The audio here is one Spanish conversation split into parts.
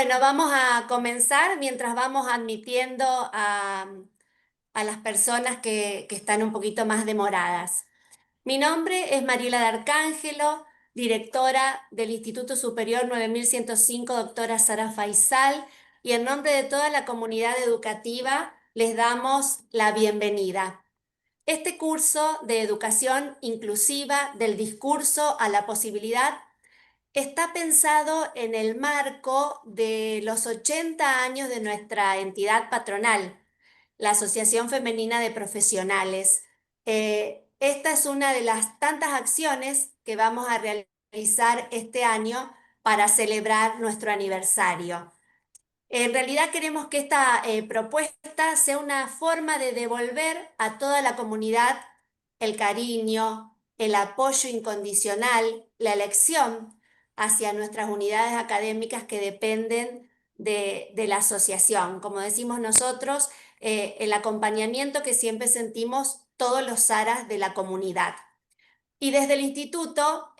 Bueno, vamos a comenzar mientras vamos admitiendo a las personas que están un poquito más demoradas. Mi nombre es Mariela de Arcángelo, directora del Instituto Superior 9105, doctora Sara Faisal, y en nombre de toda la comunidad educativa les damos la bienvenida. Este curso de educación inclusiva del discurso a la posibilidad está pensado en el marco de los 80 años de nuestra entidad patronal, la Asociación Femenina de Profesionales. Esta es una de las tantas acciones que vamos a realizar este año para celebrar nuestro aniversario. En realidad queremos que esta propuesta sea una forma de devolver a toda la comunidad el cariño, el apoyo incondicional, la elección hacia nuestras unidades académicas que dependen de la asociación. Como decimos nosotros, el acompañamiento que siempre sentimos todos los SARAs de la comunidad. Y desde el instituto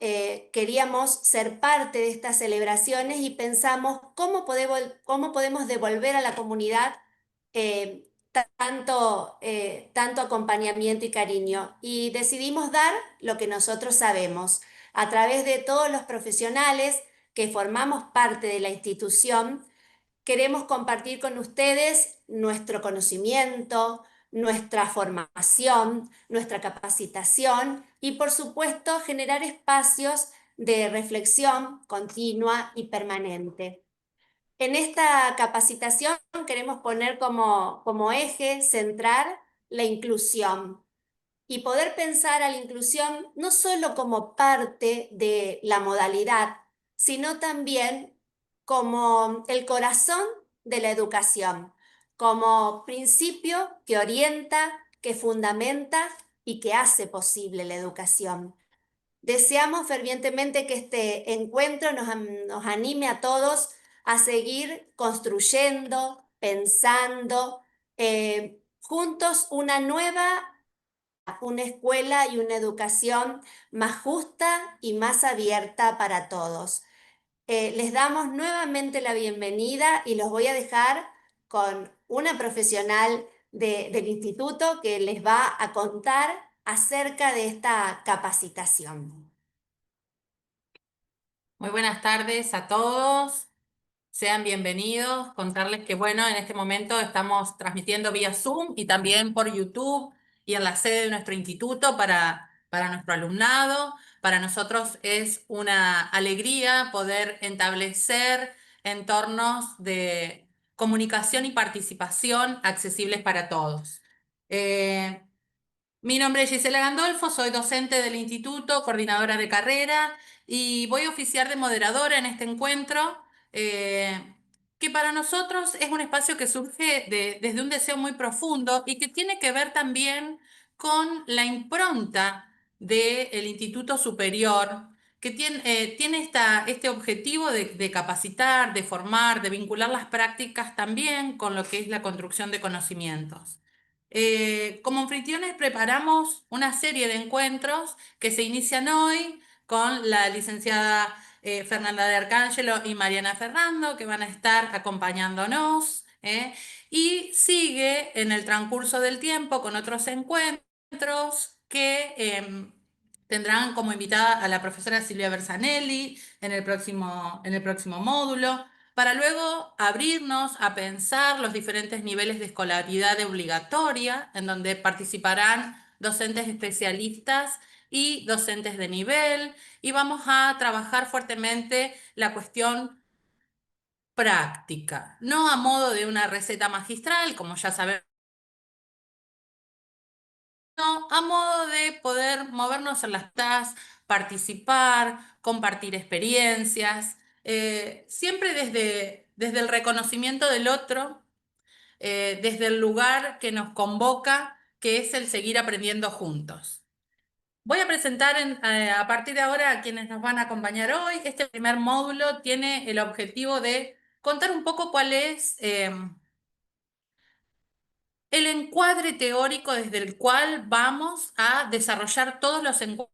queríamos ser parte de estas celebraciones y pensamos cómo podemos devolver a la comunidad tanto acompañamiento y cariño. Y decidimos dar lo que nosotros sabemos a través de todos los profesionales que formamos parte de la institución. Queremos compartir con ustedes nuestro conocimiento, nuestra formación, nuestra capacitación y, por supuesto, generar espacios de reflexión continua y permanente. En esta capacitación queremos poner como eje central la inclusión y poder pensar a la inclusión no solo como parte de la modalidad, sino también como el corazón de la educación, como principio que orienta, que fundamenta y que hace posible la educación. Deseamos fervientemente que este encuentro nos anime a todos a seguir construyendo, pensando juntos una escuela y una educación más justa y más abierta para todos. Les damos nuevamente la bienvenida y los voy a dejar con una profesional del instituto que les va a contar acerca de esta capacitación. Muy buenas tardes a todos, sean bienvenidos. Contarles que, bueno, en este momento estamos transmitiendo vía Zoom y también por YouTube y en la sede de nuestro instituto para nuestro alumnado. Para nosotros es una alegría poder establecer entornos de comunicación y participación accesibles para todos. Eh, Mi nombre es Gisela Gandolfo, soy docente del instituto, coordinadora de carrera y voy a oficiar de moderadora en este encuentro, que para nosotros es un espacio que surge desde un deseo muy profundo y que tiene que ver también con la impronta del Instituto Superior, que tiene este objetivo de capacitar, de formar, de vincular las prácticas también con lo que es la construcción de conocimientos. Como anfitriones preparamos una serie de encuentros que se inician hoy con la licenciada Fernanda de Arcángelo y Mariana Ferrando, que van a estar acompañándonos, y sigue en el transcurso del tiempo con otros encuentros que tendrán como invitada a la profesora Silvia Bersanelli en el próximo módulo, para luego abrirnos a pensar los diferentes niveles de escolaridad obligatoria, en donde participarán docentes especialistas y docentes de nivel, y vamos a trabajar fuertemente la cuestión práctica, no a modo de una receta magistral, como ya sabemos, no, a modo de poder movernos en las tasas, participar, compartir experiencias, siempre desde el reconocimiento del otro, desde el lugar que nos convoca, que es el seguir aprendiendo juntos. Voy a presentar a partir de ahora a quienes nos van a acompañar hoy. Este primer módulo tiene el objetivo de contar un poco cuál es el encuadre teórico desde el cual vamos a desarrollar todos los encuentros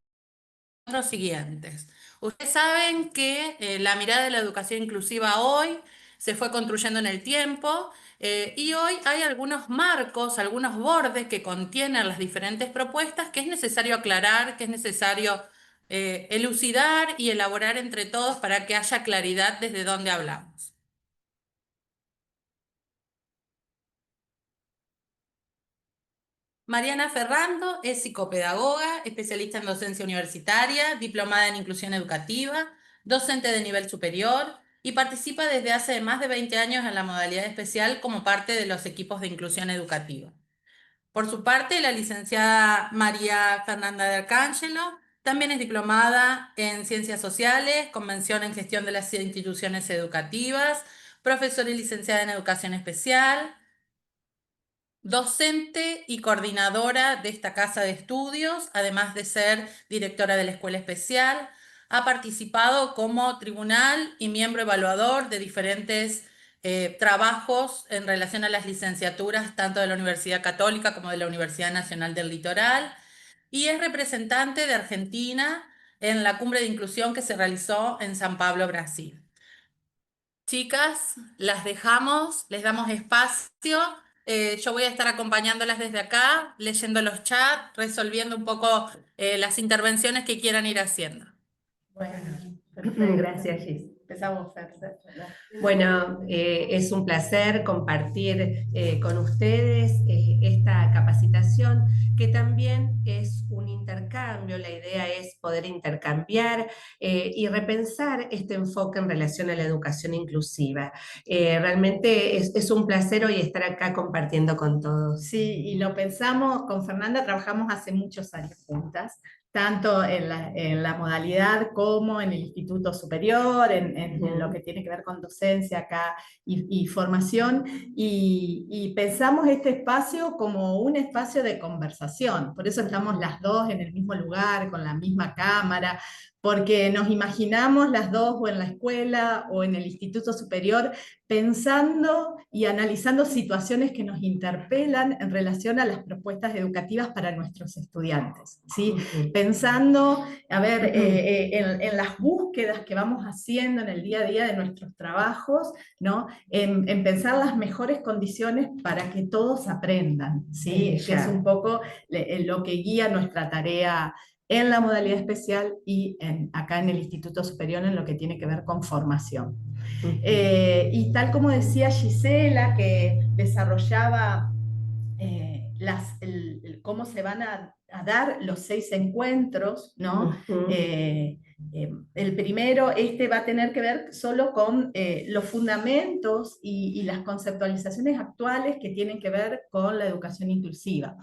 siguientes. Ustedes saben que la mirada de la educación inclusiva hoy se fue construyendo en el tiempo y hoy hay algunos marcos, algunos bordes que contienen las diferentes propuestas que es necesario aclarar, que es necesario elucidar y elaborar entre todos para que haya claridad desde dónde hablamos. Mariana Ferrando es psicopedagoga, especialista en docencia universitaria, diplomada en inclusión educativa, docente de nivel superior y participa desde hace más de 20 años en la modalidad especial como parte de los equipos de inclusión educativa. Por su parte, la licenciada María Fernanda de Arcángelo también es diplomada en Ciencias Sociales, con mención en Gestión de las Instituciones Educativas, profesora y licenciada en Educación Especial, docente y coordinadora de esta casa de estudios, además de ser directora de la Escuela Especial. Ha participado como tribunal y miembro evaluador de diferentes trabajos en relación a las licenciaturas, tanto de la Universidad Católica como de la Universidad Nacional del Litoral, y es representante de Argentina en la Cumbre de Inclusión que se realizó en San Pablo, Brasil. Chicas, las dejamos, les damos espacio. Yo voy a estar acompañándolas desde acá, leyendo los chats, resolviendo un poco las intervenciones que quieran ir haciendo. Bueno, perfecto. Gracias, Gis. Empezamos, Fer. Bueno, es un placer compartir con ustedes esta capacitación, que también es un intercambio. La idea es poder intercambiar y repensar este enfoque en relación a la educación inclusiva. Realmente es un placer hoy estar acá compartiendo con todos. Sí, y lo pensamos, con Fernanda trabajamos hace muchos años juntas, tanto en la modalidad como en el Instituto Superior, en lo que tiene que ver con docencia acá y formación, y pensamos este espacio como un espacio de conversación, por eso estamos las dos en el mismo lugar, con la misma cámara, porque nos imaginamos las dos o en la escuela o en el Instituto Superior pensando y analizando situaciones que nos interpelan en relación a las propuestas educativas para nuestros estudiantes, ¿sí? Pensando, a ver, en las búsquedas que vamos haciendo en el día a día de nuestros trabajos, ¿no? En pensar las mejores condiciones para que todos aprendan, ¿sí? Que es un poco lo que guía nuestra tarea en la modalidad especial y acá en el Instituto Superior en lo que tiene que ver con formación. Y tal como decía Gisela, que desarrollaba cómo se van a dar los 6 encuentros, ¿no? El primero, va a tener que ver solo con los fundamentos y las conceptualizaciones actuales que tienen que ver con la educación inclusiva.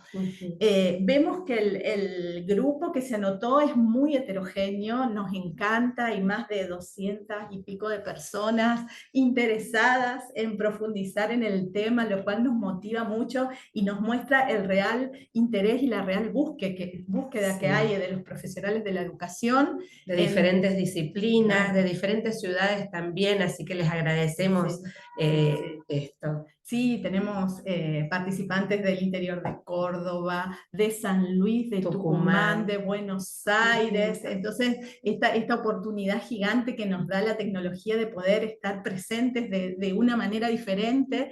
Vemos que el grupo que se anotó es muy heterogéneo, nos encanta, hay más de 200 y pico de personas interesadas en profundizar en el tema, lo cual nos motiva mucho y nos muestra el real interés y la real búsqueda que hay de los profesionales de la educación. De diferentes disciplinas, de diferentes ciudades también, así que les agradecemos esto. Sí, tenemos participantes del interior de Córdoba, de San Luis, de Tucumán, de Buenos Aires. Entonces, esta oportunidad gigante que nos da la tecnología de poder estar presentes de una manera diferente,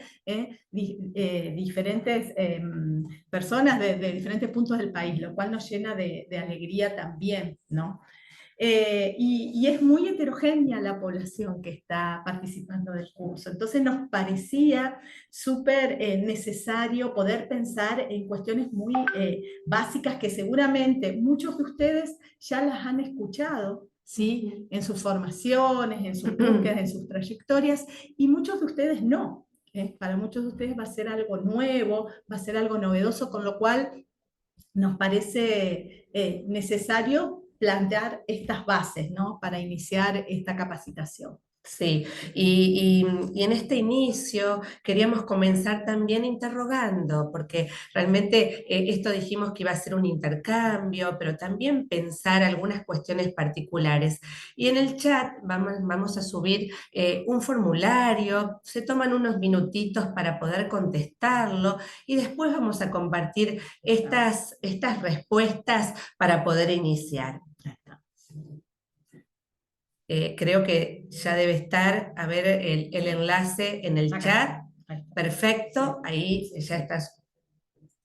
diferentes personas de diferentes puntos del país, lo cual nos llena de alegría también, ¿no? Y es muy heterogénea la población que está participando del curso. Entonces nos parecía súper necesario poder pensar en cuestiones muy básicas que seguramente muchos de ustedes ya las han escuchado, ¿sí? En sus formaciones, en sus búsquedas, en sus trayectorias, y muchos de ustedes no. Para muchos de ustedes va a ser algo nuevo, va a ser algo novedoso, con lo cual nos parece necesario plantear estas bases, ¿no? Para iniciar esta capacitación. Sí, y en este inicio queríamos comenzar también interrogando, porque realmente esto dijimos que iba a ser un intercambio, pero también pensar algunas cuestiones particulares. Y en el chat vamos a subir un formulario, se toman unos minutitos para poder contestarlo y después vamos a compartir estas respuestas para poder iniciar. Creo que ya debe estar, a ver, el enlace en el Acá. chat. Ahí está. Perfecto, ahí ya está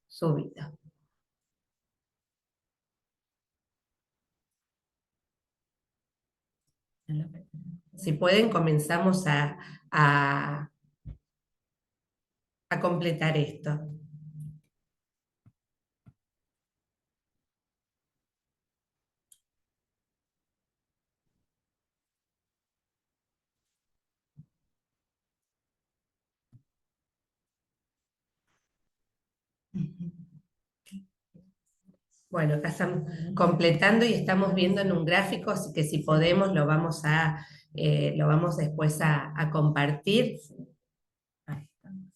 subido. Si pueden, comenzamos a completar esto. Bueno, acá estamos completando y estamos viendo en un gráfico, así que si podemos lo vamos después a compartir. Ahí estamos.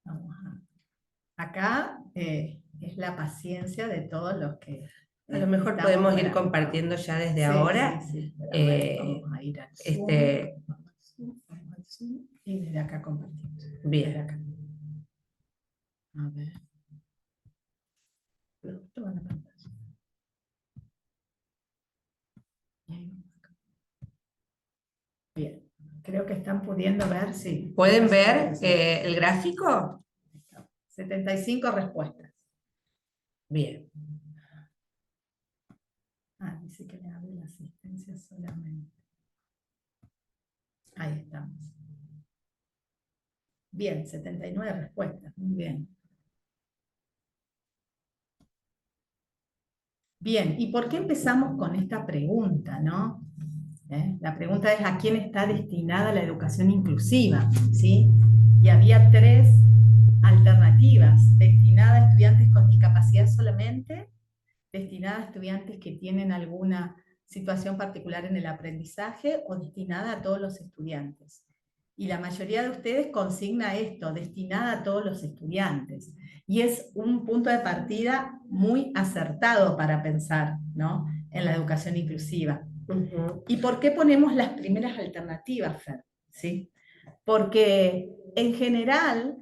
Vamos acá es la paciencia de todos los que... A lo mejor estamos podemos ir para- compartiendo ya desde Sí, ahora. sí, pero a ver, vamos a ir al Zoom, vamos al Zoom, y desde acá compartimos. Bien. Desde acá. A ver. No, toda la pantalla. Y ahí vamos acá. Bien, creo que están pudiendo ver, sí. ¿Pueden ver el gráfico? 75 respuestas. Bien. Dice que le abre la asistencia solamente. Ahí estamos. Bien, 79 respuestas. Muy bien. Bien, ¿y por qué empezamos con esta pregunta, no? La pregunta es ¿a quién está destinada la educación inclusiva? ¿Sí? Y había 3 alternativas: destinada a estudiantes con discapacidad solamente, destinada a estudiantes que tienen alguna situación particular en el aprendizaje, o destinada a todos los estudiantes. Y la mayoría de ustedes consigna esto, destinada a todos los estudiantes. Y es un punto de partida muy acertado para pensar, ¿no?, en la educación inclusiva. ¿Y por qué ponemos las primeras alternativas, Fer? ¿Sí? Porque en general,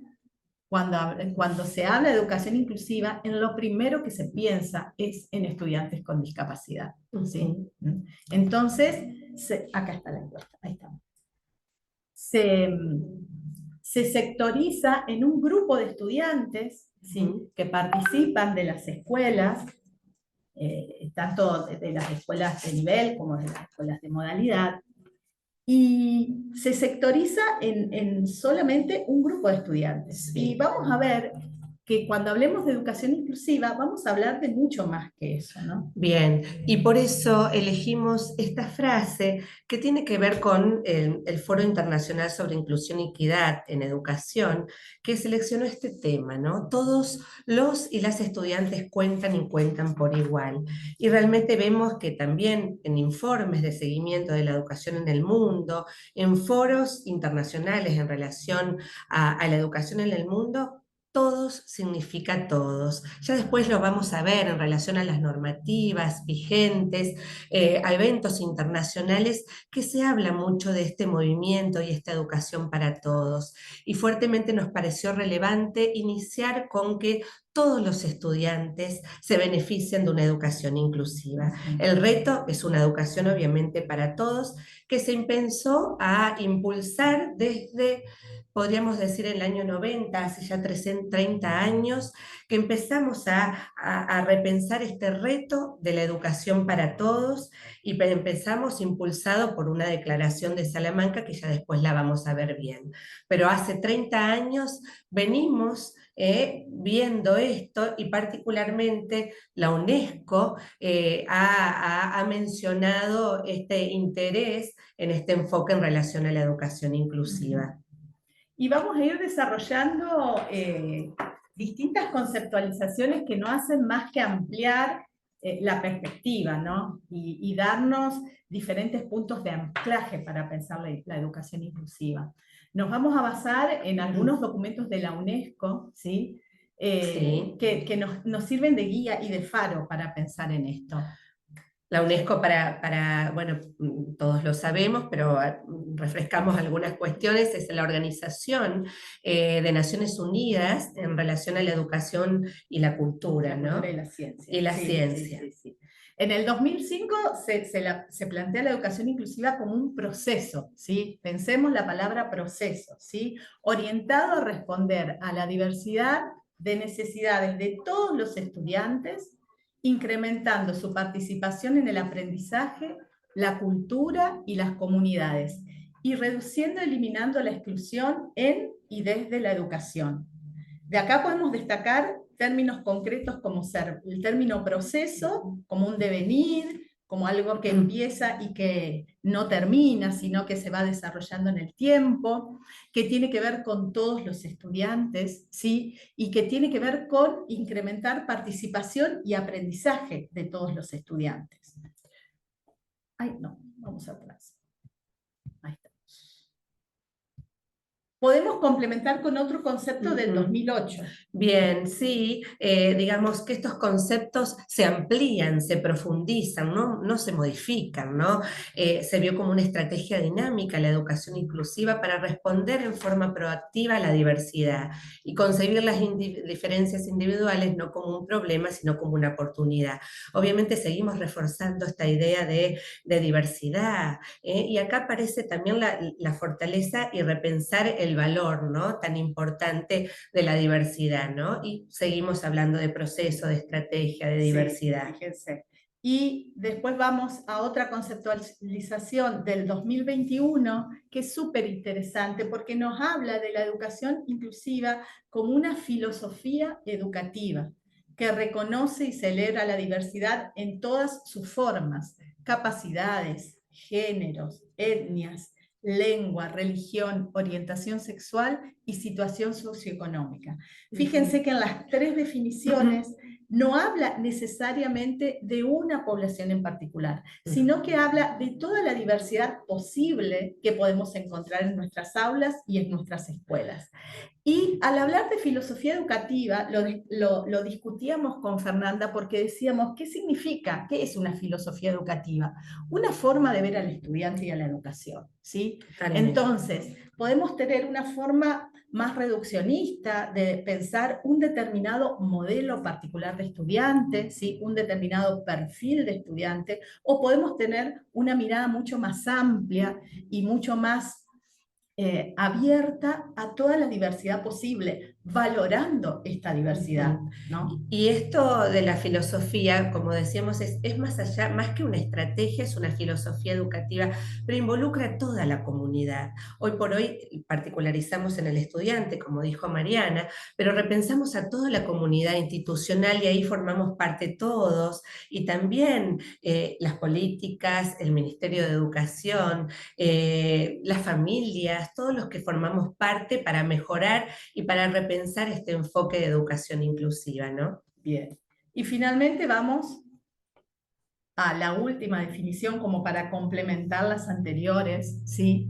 cuando se habla de educación inclusiva, en lo primero que se piensa es en estudiantes con discapacidad. ¿Sí? Entonces, acá está la encuesta, ahí estamos. Se sectoriza en un grupo de estudiantes, ¿sí?, que participan de las escuelas, tanto de las escuelas de nivel como de las escuelas de modalidad, y se sectoriza en solamente un grupo de estudiantes. Sí. Y vamos a ver que cuando hablemos de educación inclusiva vamos a hablar de mucho más que eso, ¿no? Bien, y por eso elegimos esta frase que tiene que ver con el Foro Internacional sobre Inclusión y Equidad en Educación, que seleccionó este tema, ¿no? Todos los y las estudiantes cuentan y cuentan por igual. Y realmente vemos que también en informes de seguimiento de la educación en el mundo, en foros internacionales en relación a la educación en el mundo, todos significa todos. Ya después lo vamos a ver en relación a las normativas vigentes, a eventos internacionales, que se habla mucho de este movimiento y esta educación para todos. Y fuertemente nos pareció relevante iniciar con que todos los estudiantes se benefician de una educación inclusiva. El reto es una educación obviamente para todos, que se empezó a impulsar desde, podríamos decir, en el año 90, hace ya 30 años, que empezamos a repensar este reto de la educación para todos, y empezamos impulsado por una declaración de Salamanca, que ya después la vamos a ver bien. Pero hace 30 años venimos viendo esto, y particularmente la UNESCO ha mencionado este interés en este enfoque en relación a la educación inclusiva. Y vamos a ir desarrollando distintas conceptualizaciones que no hacen más que ampliar la perspectiva, ¿no? Y darnos diferentes puntos de anclaje para pensar la educación inclusiva. Nos vamos a basar en algunos documentos de la UNESCO, ¿sí? Sí. Que nos sirven de guía y de faro para pensar en esto. La UNESCO, bueno, todos lo sabemos, pero refrescamos algunas cuestiones, es la Organización de Naciones Unidas en relación a la educación y la cultura, ¿no? Y la ciencia. Y la Sí, ciencia. sí. En el 2005 se plantea la educación inclusiva como un proceso, ¿sí? Pensemos la palabra proceso, ¿sí? Orientado a responder a la diversidad de necesidades de todos los estudiantes, incrementando su participación en el aprendizaje, la cultura y las comunidades, y reduciendo, eliminando la exclusión en y desde la educación. De acá podemos destacar términos concretos como ser el término proceso, como un devenir, como algo que empieza y que no termina, sino que se va desarrollando en el tiempo, que tiene que ver con todos los estudiantes, ¿sí? Y que tiene que ver con incrementar participación y aprendizaje de todos los estudiantes. Ay, no, vamos atrás. Ahí está. Podemos complementar con otro concepto del 2008. Bien, sí, digamos que estos conceptos se amplían, se profundizan, no se modifican, ¿no? Se vio como una estrategia dinámica la educación inclusiva para responder en forma proactiva a la diversidad y concebir las diferencias individuales no como un problema, sino como una oportunidad. Obviamente seguimos reforzando esta idea de diversidad, y acá aparece también la fortaleza y repensar el valor, ¿no? Tan importante de la diversidad, ¿no? Y seguimos hablando de proceso, de estrategia, de diversidad. Sí, fíjense. Y después vamos a otra conceptualización del 2021 que es súper interesante porque nos habla de la educación inclusiva como una filosofía educativa que reconoce y celebra la diversidad en todas sus formas, capacidades, géneros, etnias, lengua, religión, orientación sexual y situación socioeconómica. Fíjense que en las tres definiciones no habla necesariamente de una población en particular, sino que habla de toda la diversidad posible que podemos encontrar en nuestras aulas y en nuestras escuelas. Y al hablar de filosofía educativa, lo discutíamos con Fernanda porque decíamos, ¿qué significa? ¿Qué es una filosofía educativa? Una forma de ver al estudiante y a la educación, ¿sí? Entonces, podemos tener una forma más reduccionista de pensar un determinado modelo particular de estudiante, ¿sí? Un determinado perfil de estudiante, o podemos tener una mirada mucho más amplia y mucho más abierta a toda la diversidad posible, valorando esta diversidad, ¿no? Y esto de la filosofía, como decíamos, es más allá, más que una estrategia, es una filosofía educativa, pero involucra a toda la comunidad. Hoy por hoy particularizamos en el estudiante, como dijo Mariana, pero repensamos a toda la comunidad institucional y ahí formamos parte todos, y también las políticas, el Ministerio de Educación, las familias, todos los que formamos parte para mejorar y para repensar este enfoque de educación inclusiva, ¿no? Bien. Y finalmente vamos a la última definición como para complementar las anteriores, ¿sí?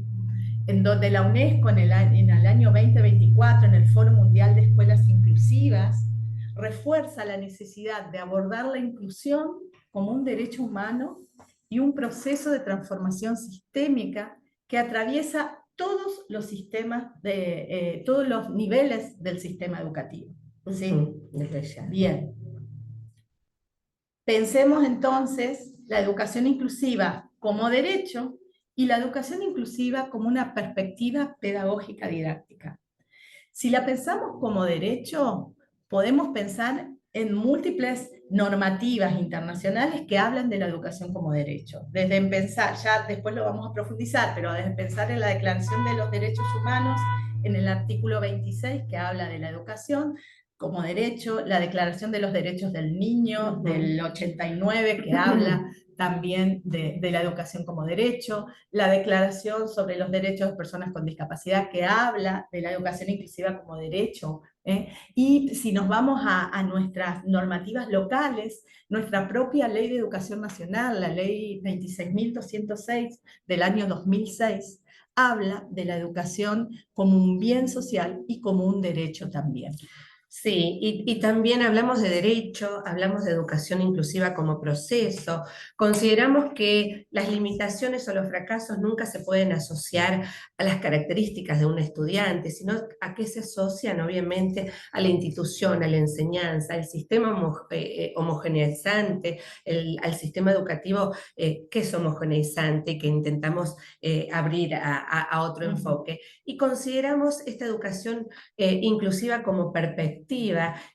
En donde la UNESCO en el año 2024, en el Foro Mundial de Escuelas Inclusivas, refuerza la necesidad de abordar la inclusión como un derecho humano y un proceso de transformación sistémica que atraviesa todos los sistemas, todos los niveles del sistema educativo. ¿Sí? Bien. Pensemos entonces la educación inclusiva como derecho y la educación inclusiva como una perspectiva pedagógica didáctica. Si la pensamos como derecho, podemos pensar en múltiples normativas internacionales que hablan de la educación como derecho. Desde pensar, ya después lo vamos a profundizar, pero desde pensar en la Declaración de los Derechos Humanos, en el artículo 26 que habla de la educación como derecho, la Declaración de los Derechos del Niño del 89 que habla también de la educación como derecho, la Declaración sobre los Derechos de Personas con Discapacidad que habla de la educación inclusiva como derecho, y si nos vamos a nuestras normativas locales, nuestra propia Ley de Educación Nacional, la Ley 26.206 del año 2006, habla de la educación como un bien social y como un derecho también. Sí, y también hablamos de derecho, hablamos de educación inclusiva como proceso. Consideramos que las limitaciones o los fracasos nunca se pueden asociar a las características de un estudiante, sino a qué se asocian, obviamente, a la institución, a la enseñanza, al sistema homogeneizante, al sistema educativo que es homogeneizante y que intentamos abrir a otro enfoque. Y consideramos esta educación inclusiva como perspectiva,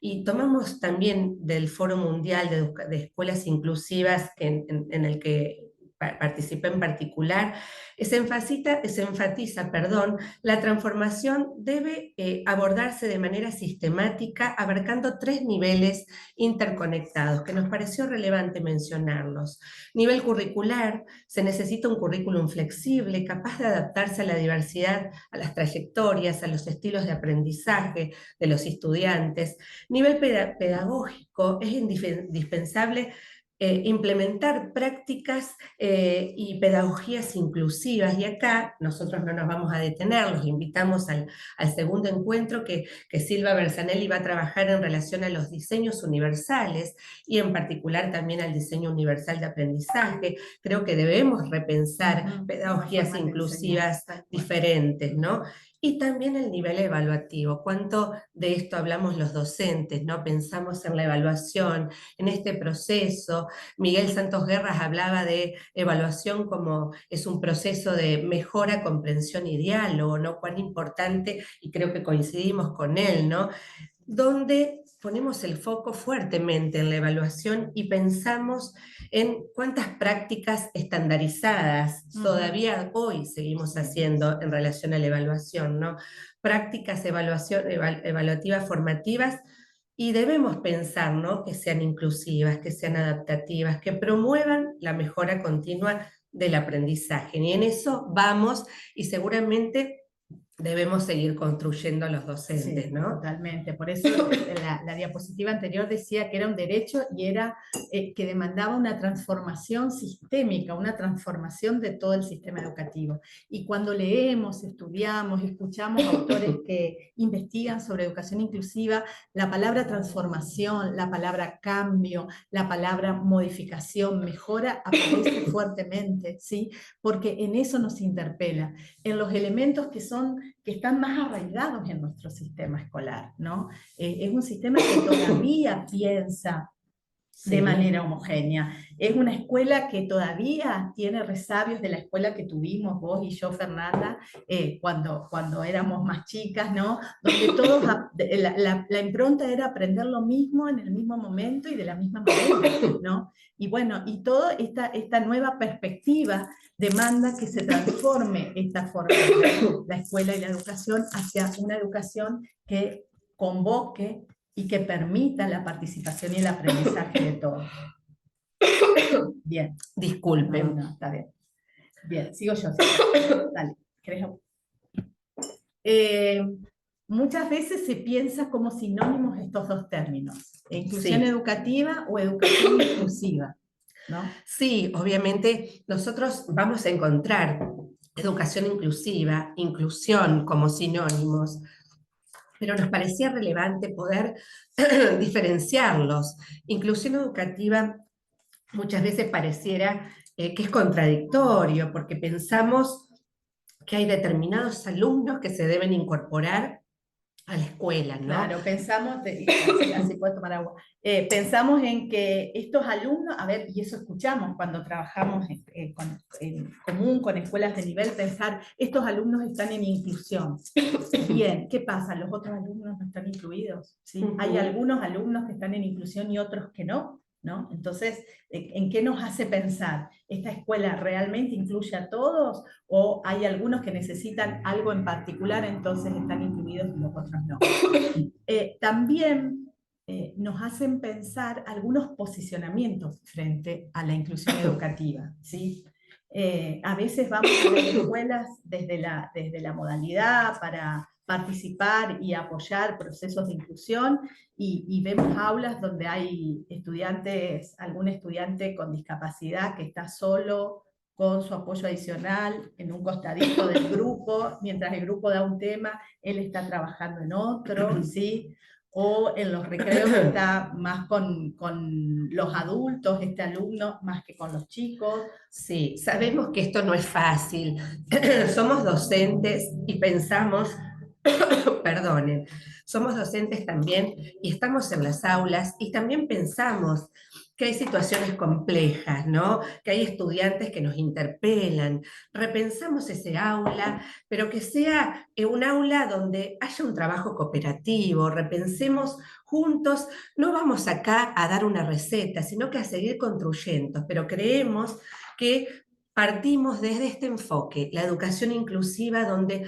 y tomamos también del Foro Mundial de Escuelas Inclusivas en el que participé en particular, se enfatiza, la transformación debe abordarse de manera sistemática, abarcando 3 niveles interconectados, que nos pareció relevante mencionarlos. Nivel curricular: se necesita un currículum flexible, capaz de adaptarse a la diversidad, a las trayectorias, a los estilos de aprendizaje de los estudiantes. Nivel pedagógico: es indispensable implementar prácticas y pedagogías inclusivas, y acá nosotros no nos vamos a detener, los invitamos al segundo encuentro que Silva Bersanelli va a trabajar en relación a los diseños universales y en particular también al diseño universal de aprendizaje. Creo que debemos repensar pedagogías inclusivas diferentes, ¿no? Y también el nivel evaluativo. ¿Cuánto de esto hablamos los docentes, ¿no? Pensamos en la evaluación, en este proceso. Miguel Santos Guerras hablaba de evaluación como es un proceso de mejora, comprensión y diálogo, ¿no? Cuán importante, y creo que coincidimos con él, ¿no? Donde ponemos el foco fuertemente en la evaluación y pensamos en cuántas prácticas estandarizadas todavía hoy seguimos haciendo en relación a la evaluación, ¿no? Prácticas evaluativas formativas, y debemos pensar, ¿no? Que sean inclusivas, que sean adaptativas, que promuevan la mejora continua del aprendizaje. Y en eso vamos, y seguramente debemos seguir construyendo los docentes, Sí, ¿no? totalmente. Por eso la diapositiva anterior decía que era un derecho y era que demandaba una transformación sistémica, una transformación de todo el sistema educativo. Y cuando leemos, estudiamos, escuchamos autores que investigan sobre educación inclusiva, la palabra transformación, la palabra cambio, la palabra modificación, mejora, aparece fuertemente, ¿sí? Porque en eso nos interpela, en los elementos que están más arraigados en nuestro sistema escolar, ¿no? Es un sistema que todavía piensa de manera homogénea. Es una escuela que todavía tiene resabios de la escuela que tuvimos vos y yo, Fernanda, cuando éramos más chicas, ¿no? Donde todos, la impronta era aprender lo mismo en el mismo momento y de la misma manera, ¿no? Y bueno, y toda esta nueva perspectiva demanda que se transforme esta forma de la escuela y la educación hacia una educación que convoque y que permita la participación y el aprendizaje de todos. Bien. Disculpen. No, está bien. Bien, sigo yo. Dale. Muchas veces se piensa como sinónimos estos dos términos, inclusión educativa o educación inclusiva, ¿no? Sí, obviamente nosotros vamos a encontrar educación inclusiva, inclusión como sinónimos, pero nos parecía relevante poder diferenciarlos. Inclusión educativa muchas veces pareciera que es contradictorio, porque pensamos que hay determinados alumnos que se deben incorporar a la escuela, ¿no? Claro, pensamos, así puedo tomar agua, pensamos en que estos alumnos, a ver, y eso escuchamos cuando trabajamos en común con escuelas de nivel, pensar, estos alumnos están en inclusión. Bien, ¿qué pasa? ¿Los otros alumnos no están incluidos? ¿Sí? Hay algunos alumnos que están en inclusión y otros que no, ¿no? Entonces, ¿en qué nos hace pensar? ¿Esta escuela realmente incluye a todos? ¿O hay algunos que necesitan algo en particular, entonces están incluidos y los otros no? También nos hacen pensar algunos posicionamientos frente a la inclusión educativa, ¿sí? A veces vamos a las escuelas desde la modalidad para participar y apoyar procesos de inclusión y vemos aulas donde hay estudiantes, algún estudiante con discapacidad que está solo con su apoyo adicional en un costadito del grupo, mientras el grupo da un tema, él está trabajando en otro, ¿sí? o en los recreos está más con los adultos, este alumno, más que con los chicos. Sí, sabemos que esto no es fácil. Somos docentes y pensamos, perdonen, somos docentes también y estamos en las aulas y también pensamos que hay situaciones complejas, ¿no? Que hay estudiantes que nos interpelan. Repensamos ese aula, pero que sea un aula donde haya un trabajo cooperativo, repensemos juntos, no vamos acá a dar una receta, sino que a seguir construyendo, pero creemos que partimos desde este enfoque, la educación inclusiva, donde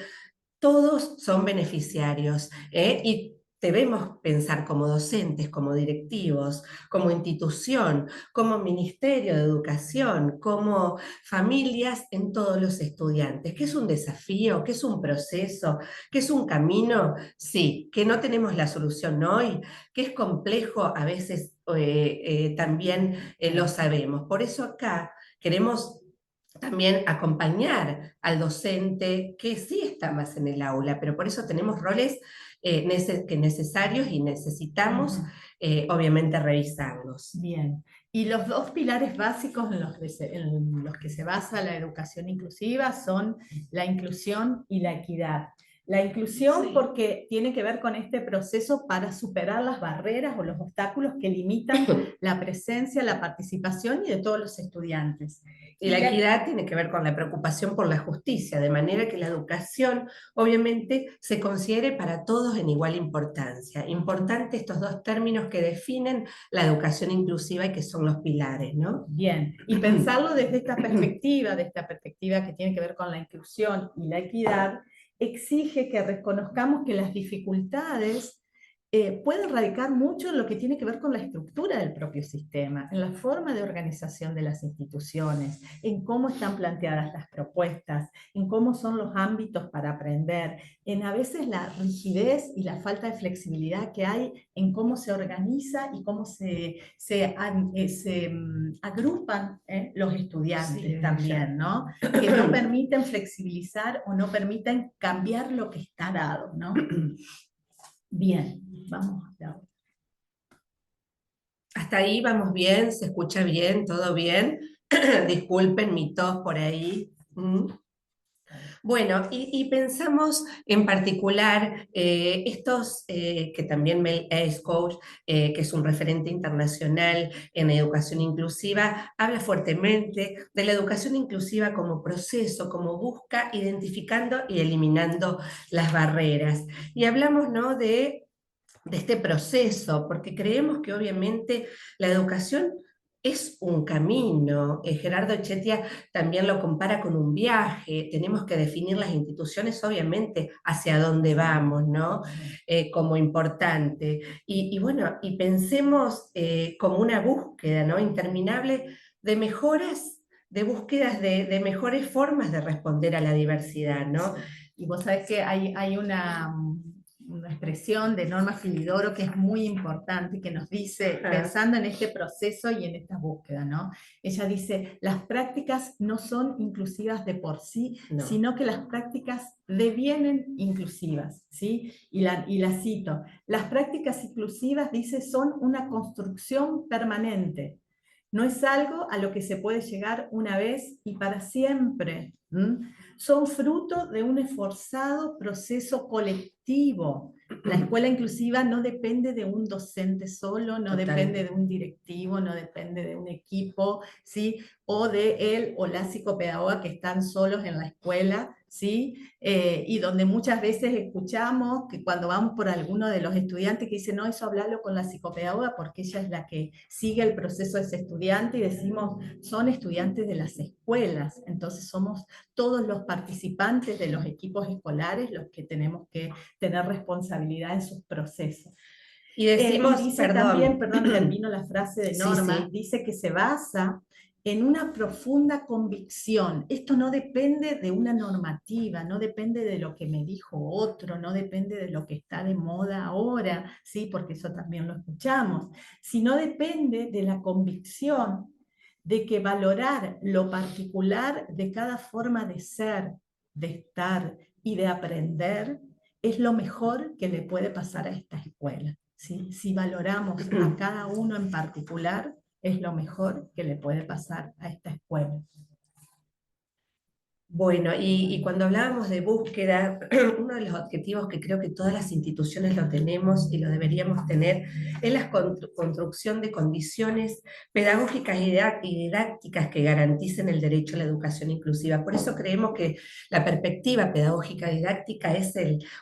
todos son beneficiarios, y debemos pensar como docentes, como directivos, como institución, como Ministerio de Educación, como familias en todos los estudiantes. ¿Qué es un desafío? ¿Qué es un proceso? ¿Qué es un camino? Sí, que no tenemos la solución hoy, que es complejo, a veces también lo sabemos. Por eso acá queremos también acompañar al docente que sí está más en el aula, pero por eso tenemos roles necesarios y necesitamos, obviamente, revisarlos. Bien. Y los dos pilares básicos en los que se basa la educación inclusiva son la inclusión y la equidad. La inclusión porque tiene que ver con este proceso para superar las barreras o los obstáculos que limitan la presencia, la participación y de todos los estudiantes. Y la equidad tiene que ver con la preocupación por la justicia, de manera que la educación obviamente se considere para todos en igual importancia. Importante estos dos términos que definen la educación inclusiva y que son los pilares, ¿no? Bien, y pensarlo desde esta perspectiva, de esta perspectiva que tiene que ver con la inclusión y la equidad, exige que reconozcamos que las dificultades pueden radicar mucho en lo que tiene que ver con la estructura del propio sistema, en la forma de organización de las instituciones, en cómo están planteadas las propuestas, en cómo son los ámbitos para aprender, en a veces la rigidez y la falta de flexibilidad que hay en cómo se organiza y cómo se agrupan los estudiantes Sí, también, ¿no? Que no permiten flexibilizar o no permiten cambiar lo que está dado, ¿no? Bien, vamos a la otra. Hasta ahí vamos bien, se escucha bien, todo bien. Disculpen mi tos por ahí. Bueno, y pensamos en particular estos, que también Mel es coach, que es un referente internacional en educación inclusiva, habla fuertemente de la educación inclusiva como proceso, como busca, identificando y eliminando las barreras. Y hablamos, ¿no?, de este proceso, porque creemos que obviamente la educación es un camino. Gerardo Echetia también lo compara con un viaje. Tenemos que definir las instituciones, obviamente, hacia dónde vamos, ¿no? Como importante. Y bueno, y pensemos como una búsqueda, ¿no?, interminable de mejoras, de búsquedas de mejores formas de responder a la diversidad, ¿no? Y vos sabés que hay una expresión de Norma Filidoro que es muy importante, que nos dice, pensando en este proceso y en esta búsqueda, ¿no? Ella dice, las prácticas no son inclusivas de por sí, No. sino que las prácticas devienen inclusivas, ¿sí? Y la cito, las prácticas inclusivas, dice, son una construcción permanente. No es algo a lo que se puede llegar una vez y para siempre. Son fruto de un esforzado proceso colectivo. La escuela inclusiva no depende de un docente solo, no depende de un directivo, no depende de un equipo, ¿sí? O de él o la psicopedagoga que están solos en la escuela, ¿sí? Y donde muchas veces escuchamos que cuando vamos por alguno de los estudiantes que dicen, no, eso hablarlo con la psicopedagoga porque ella es la que sigue el proceso de ese estudiante, y decimos, son estudiantes de las escuelas, entonces somos todos los participantes de los equipos escolares los que tenemos que tener responsabilidad en sus procesos. Y decimos, y dice también, perdón, termino la frase de Norma, dice que se basa en una profunda convicción. Esto no depende de una normativa, no depende de lo que me dijo otro, no depende de lo que está de moda ahora, ¿sí? Porque eso también lo escuchamos, sino depende de la convicción de que valorar lo particular de cada forma de ser, de estar y de aprender es lo mejor que le puede pasar a esta escuela. ¿sí? Si valoramos a cada uno en particular, es lo mejor que le puede pasar a esta escuela. Bueno, y cuando hablábamos de búsqueda, uno de los objetivos que creo que todas las instituciones lo tenemos y lo deberíamos tener es la construcción de condiciones pedagógicas y didácticas que garanticen el derecho a la educación inclusiva. Por eso creemos que la perspectiva pedagógica didáctica es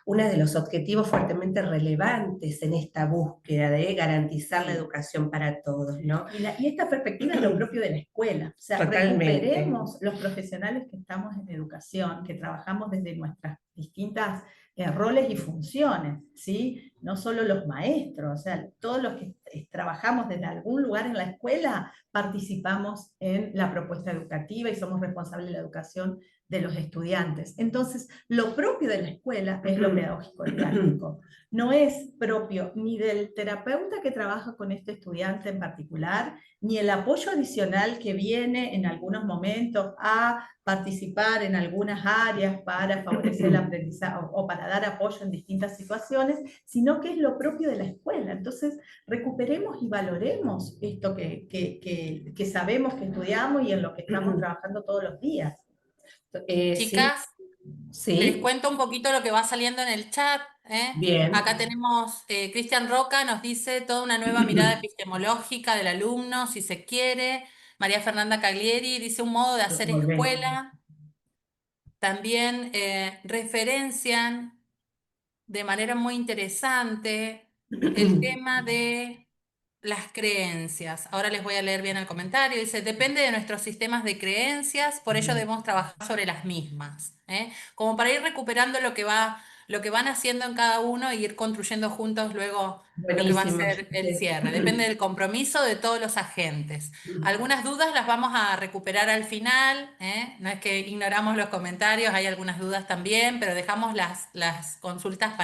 uno de los objetivos fuertemente relevantes en esta búsqueda de garantizar la educación para todos, ¿no? Y esta perspectiva es lo propio de la escuela. O sea, Totalmente. recuperemos los profesionales que estamos en educación, que trabajamos desde nuestras distintas roles y funciones, ¿sí? No solo los maestros, o sea, todos los que trabajamos desde algún lugar en la escuela participamos en la propuesta educativa y somos responsables de la educación de los estudiantes. Entonces, lo propio de la escuela es lo pedagógico didáctico. No es propio ni del terapeuta que trabaja con este estudiante en particular, ni el apoyo adicional que viene en algunos momentos a participar en algunas áreas para favorecer el aprendizaje o para dar apoyo en distintas situaciones, sino que es lo propio de la escuela. Entonces, recuperemos y valoremos esto que sabemos, que estudiamos y en lo que estamos trabajando todos los días. Chicas, les Sí, cuento un poquito lo que va saliendo en el chat. bien. Acá tenemos, Cristian Roca nos dice toda una nueva mirada epistemológica del alumno, si se quiere. María Fernanda Caglieri dice un modo de hacer escuela. También referencian de manera muy interesante el tema de las creencias. Ahora les voy a leer bien el comentario. Dice, depende de nuestros sistemas de creencias, por ello debemos trabajar sobre las mismas. Como para ir recuperando lo que van haciendo en cada uno e ir construyendo juntos luego lo que va a Buenísimo. ser el cierre. Depende del compromiso de todos los agentes. Algunas dudas las vamos a recuperar al final. No es que ignoramos los comentarios, hay algunas dudas también, pero dejamos las consultas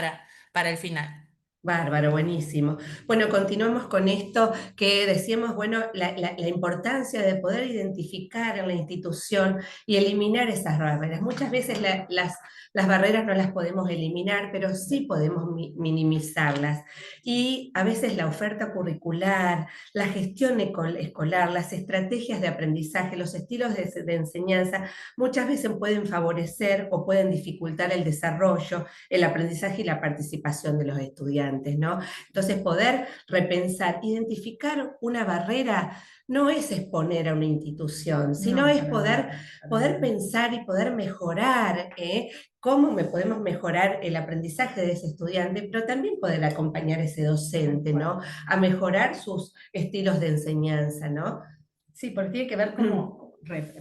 para el final. Bárbaro, buenísimo. Bueno, continuamos con esto que decíamos, bueno, la importancia de poder identificar en la institución y eliminar esas barreras. Muchas veces las barreras no las podemos eliminar, pero sí podemos minimizarlas. Y a veces la oferta curricular, la gestión escolar, las estrategias de aprendizaje, los estilos de enseñanza, muchas veces pueden favorecer o pueden dificultar el desarrollo, el aprendizaje y la participación de los estudiantes, ¿no? Entonces, poder repensar, identificar una barrera no es exponer a una institución, sino No, es para poder pensar y poder mejorar, cómo podemos mejorar el aprendizaje de ese estudiante, pero también poder acompañar a ese docente, ¿no? A mejorar sus estilos de enseñanza, ¿no? Sí, porque tiene que ver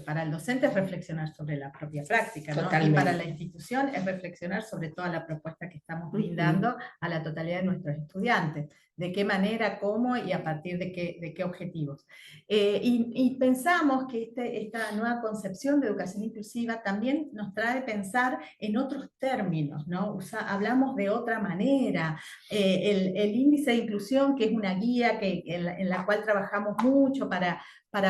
para el docente es reflexionar sobre la propia práctica, ¿no? Totalmente. Y para la institución es reflexionar sobre toda la propuesta que estamos brindando a la totalidad de nuestros estudiantes. De qué manera, cómo y a partir de qué objetivos. Y pensamos que esta nueva concepción de educación inclusiva también nos trae pensar en otros términos, ¿no? Hablamos de otra manera. El índice de inclusión, que es una guía en la cual trabajamos mucho para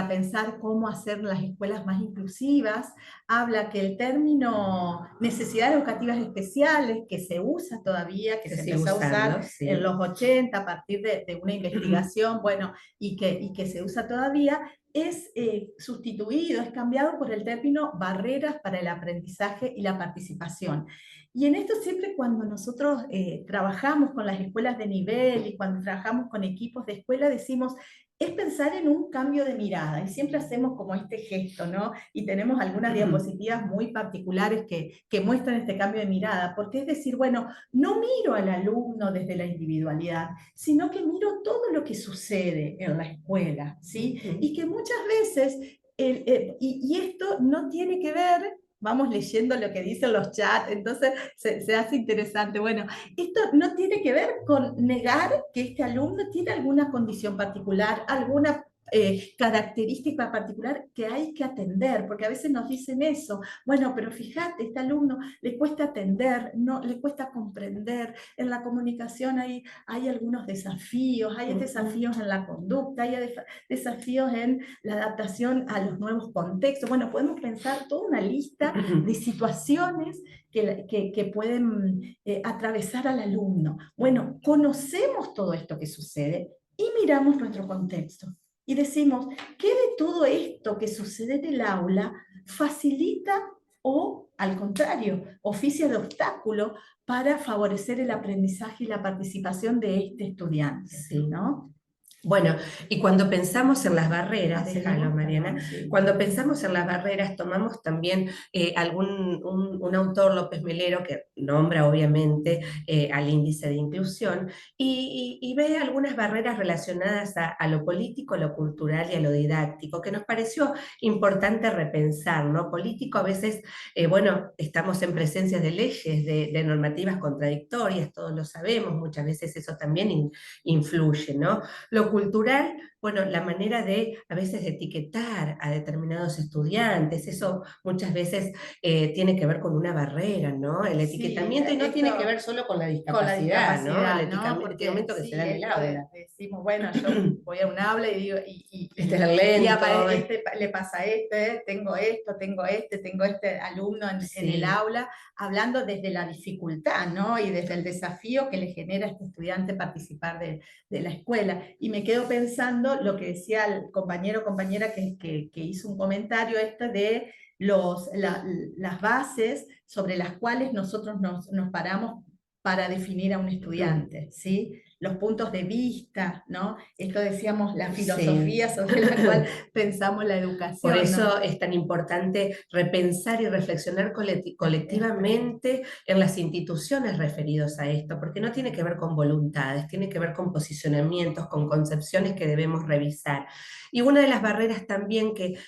pensar cómo hacer las escuelas más inclusivas, habla que el término necesidades educativas especiales, que se usa todavía, que se empezó a usar en los 80 a partir de una investigación, bueno, y que se usa todavía, es sustituido, es cambiado por el término barreras para el aprendizaje y la participación. Y en esto siempre cuando nosotros trabajamos con las escuelas de nivel y cuando trabajamos con equipos de escuela decimos, es pensar en un cambio de mirada, y siempre hacemos como este gesto, ¿no? Y tenemos algunas diapositivas muy particulares que muestran este cambio de mirada, porque es decir, bueno, no miro al alumno desde la individualidad, sino que miro todo lo que sucede en la escuela, ¿sí? Y que muchas veces, y esto no tiene que ver, vamos leyendo lo que dicen los chats, entonces se hace interesante. Bueno, esto no tiene que ver con negar que este alumno tiene alguna condición particular, alguna característica particular que hay que atender, porque a veces nos dicen eso, bueno, pero fíjate, este alumno le cuesta atender, no, le cuesta comprender, en la comunicación hay algunos desafíos, hay desafíos en la conducta, hay desafíos en la adaptación a los nuevos contextos. Bueno, podemos pensar toda una lista de situaciones que pueden atravesar al alumno. Bueno, conocemos todo esto que sucede y miramos nuestro contexto. Y decimos, ¿qué de todo esto que sucede en el aula facilita o, al contrario, oficia de obstáculo para favorecer el aprendizaje y la participación de este estudiante? Sí. ¿No? Bueno, y cuando pensamos en las barreras, ¿Seguimos? déjalo, Mariana, Sí. cuando pensamos en las barreras tomamos también un autor, López Melero, que nombra obviamente al índice de inclusión, y ve algunas barreras relacionadas a lo político, a lo cultural y a lo didáctico, que nos pareció importante repensar, ¿no? Político a veces, bueno, estamos en presencia de leyes, de normativas contradictorias, todos lo sabemos, muchas veces eso también influye, ¿no? Lo cultural, bueno, la manera de a veces etiquetar a determinados estudiantes, eso muchas veces tiene que ver con una barrera, ¿no? El etiquetamiento, y no tiene que ver solo con la discapacidad, ¿no? El etiquetamiento que se da en el aula. Decimos, bueno, yo voy a un aula y digo, Este es el lento. le pasa tengo esto, tengo este alumno en el aula, hablando desde la dificultad, ¿no? Y desde el desafío que le genera a este estudiante participar de la escuela. Y me quedo pensando lo que decía el compañero o compañera que hizo un comentario de las bases sobre las cuales nosotros nos paramos para definir a un estudiante, ¿sí? Los puntos de vista, ¿no? Esto decíamos, la filosofía sobre la cual pensamos la educación. Por eso, ¿no? es tan importante repensar y reflexionar colectivamente en las instituciones referidos a esto, porque no tiene que ver con voluntades, tiene que ver con posicionamientos, con concepciones que debemos revisar. Y una de las barreras también que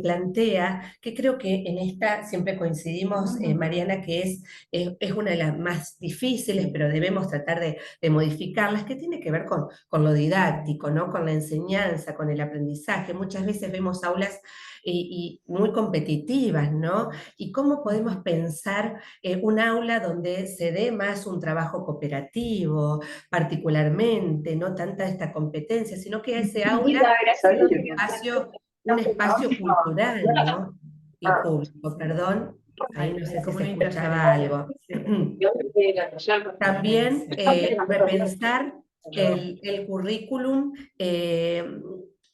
plantea, que creo que en esta siempre coincidimos, Mariana, que es una de las más difíciles, pero debemos tratar de modificarlas, que tiene que ver con lo didáctico, ¿no? Con la enseñanza, con el aprendizaje. Muchas veces vemos aulas y muy competitivas, ¿no? Y cómo podemos pensar un aula donde se dé más un trabajo cooperativo, particularmente, no tanta esta competencia, sino que ese aula sea un espacio cultural, ¿no? Y público, perdón. Ahí no sé si se escuchaba algo. También repensar el currículum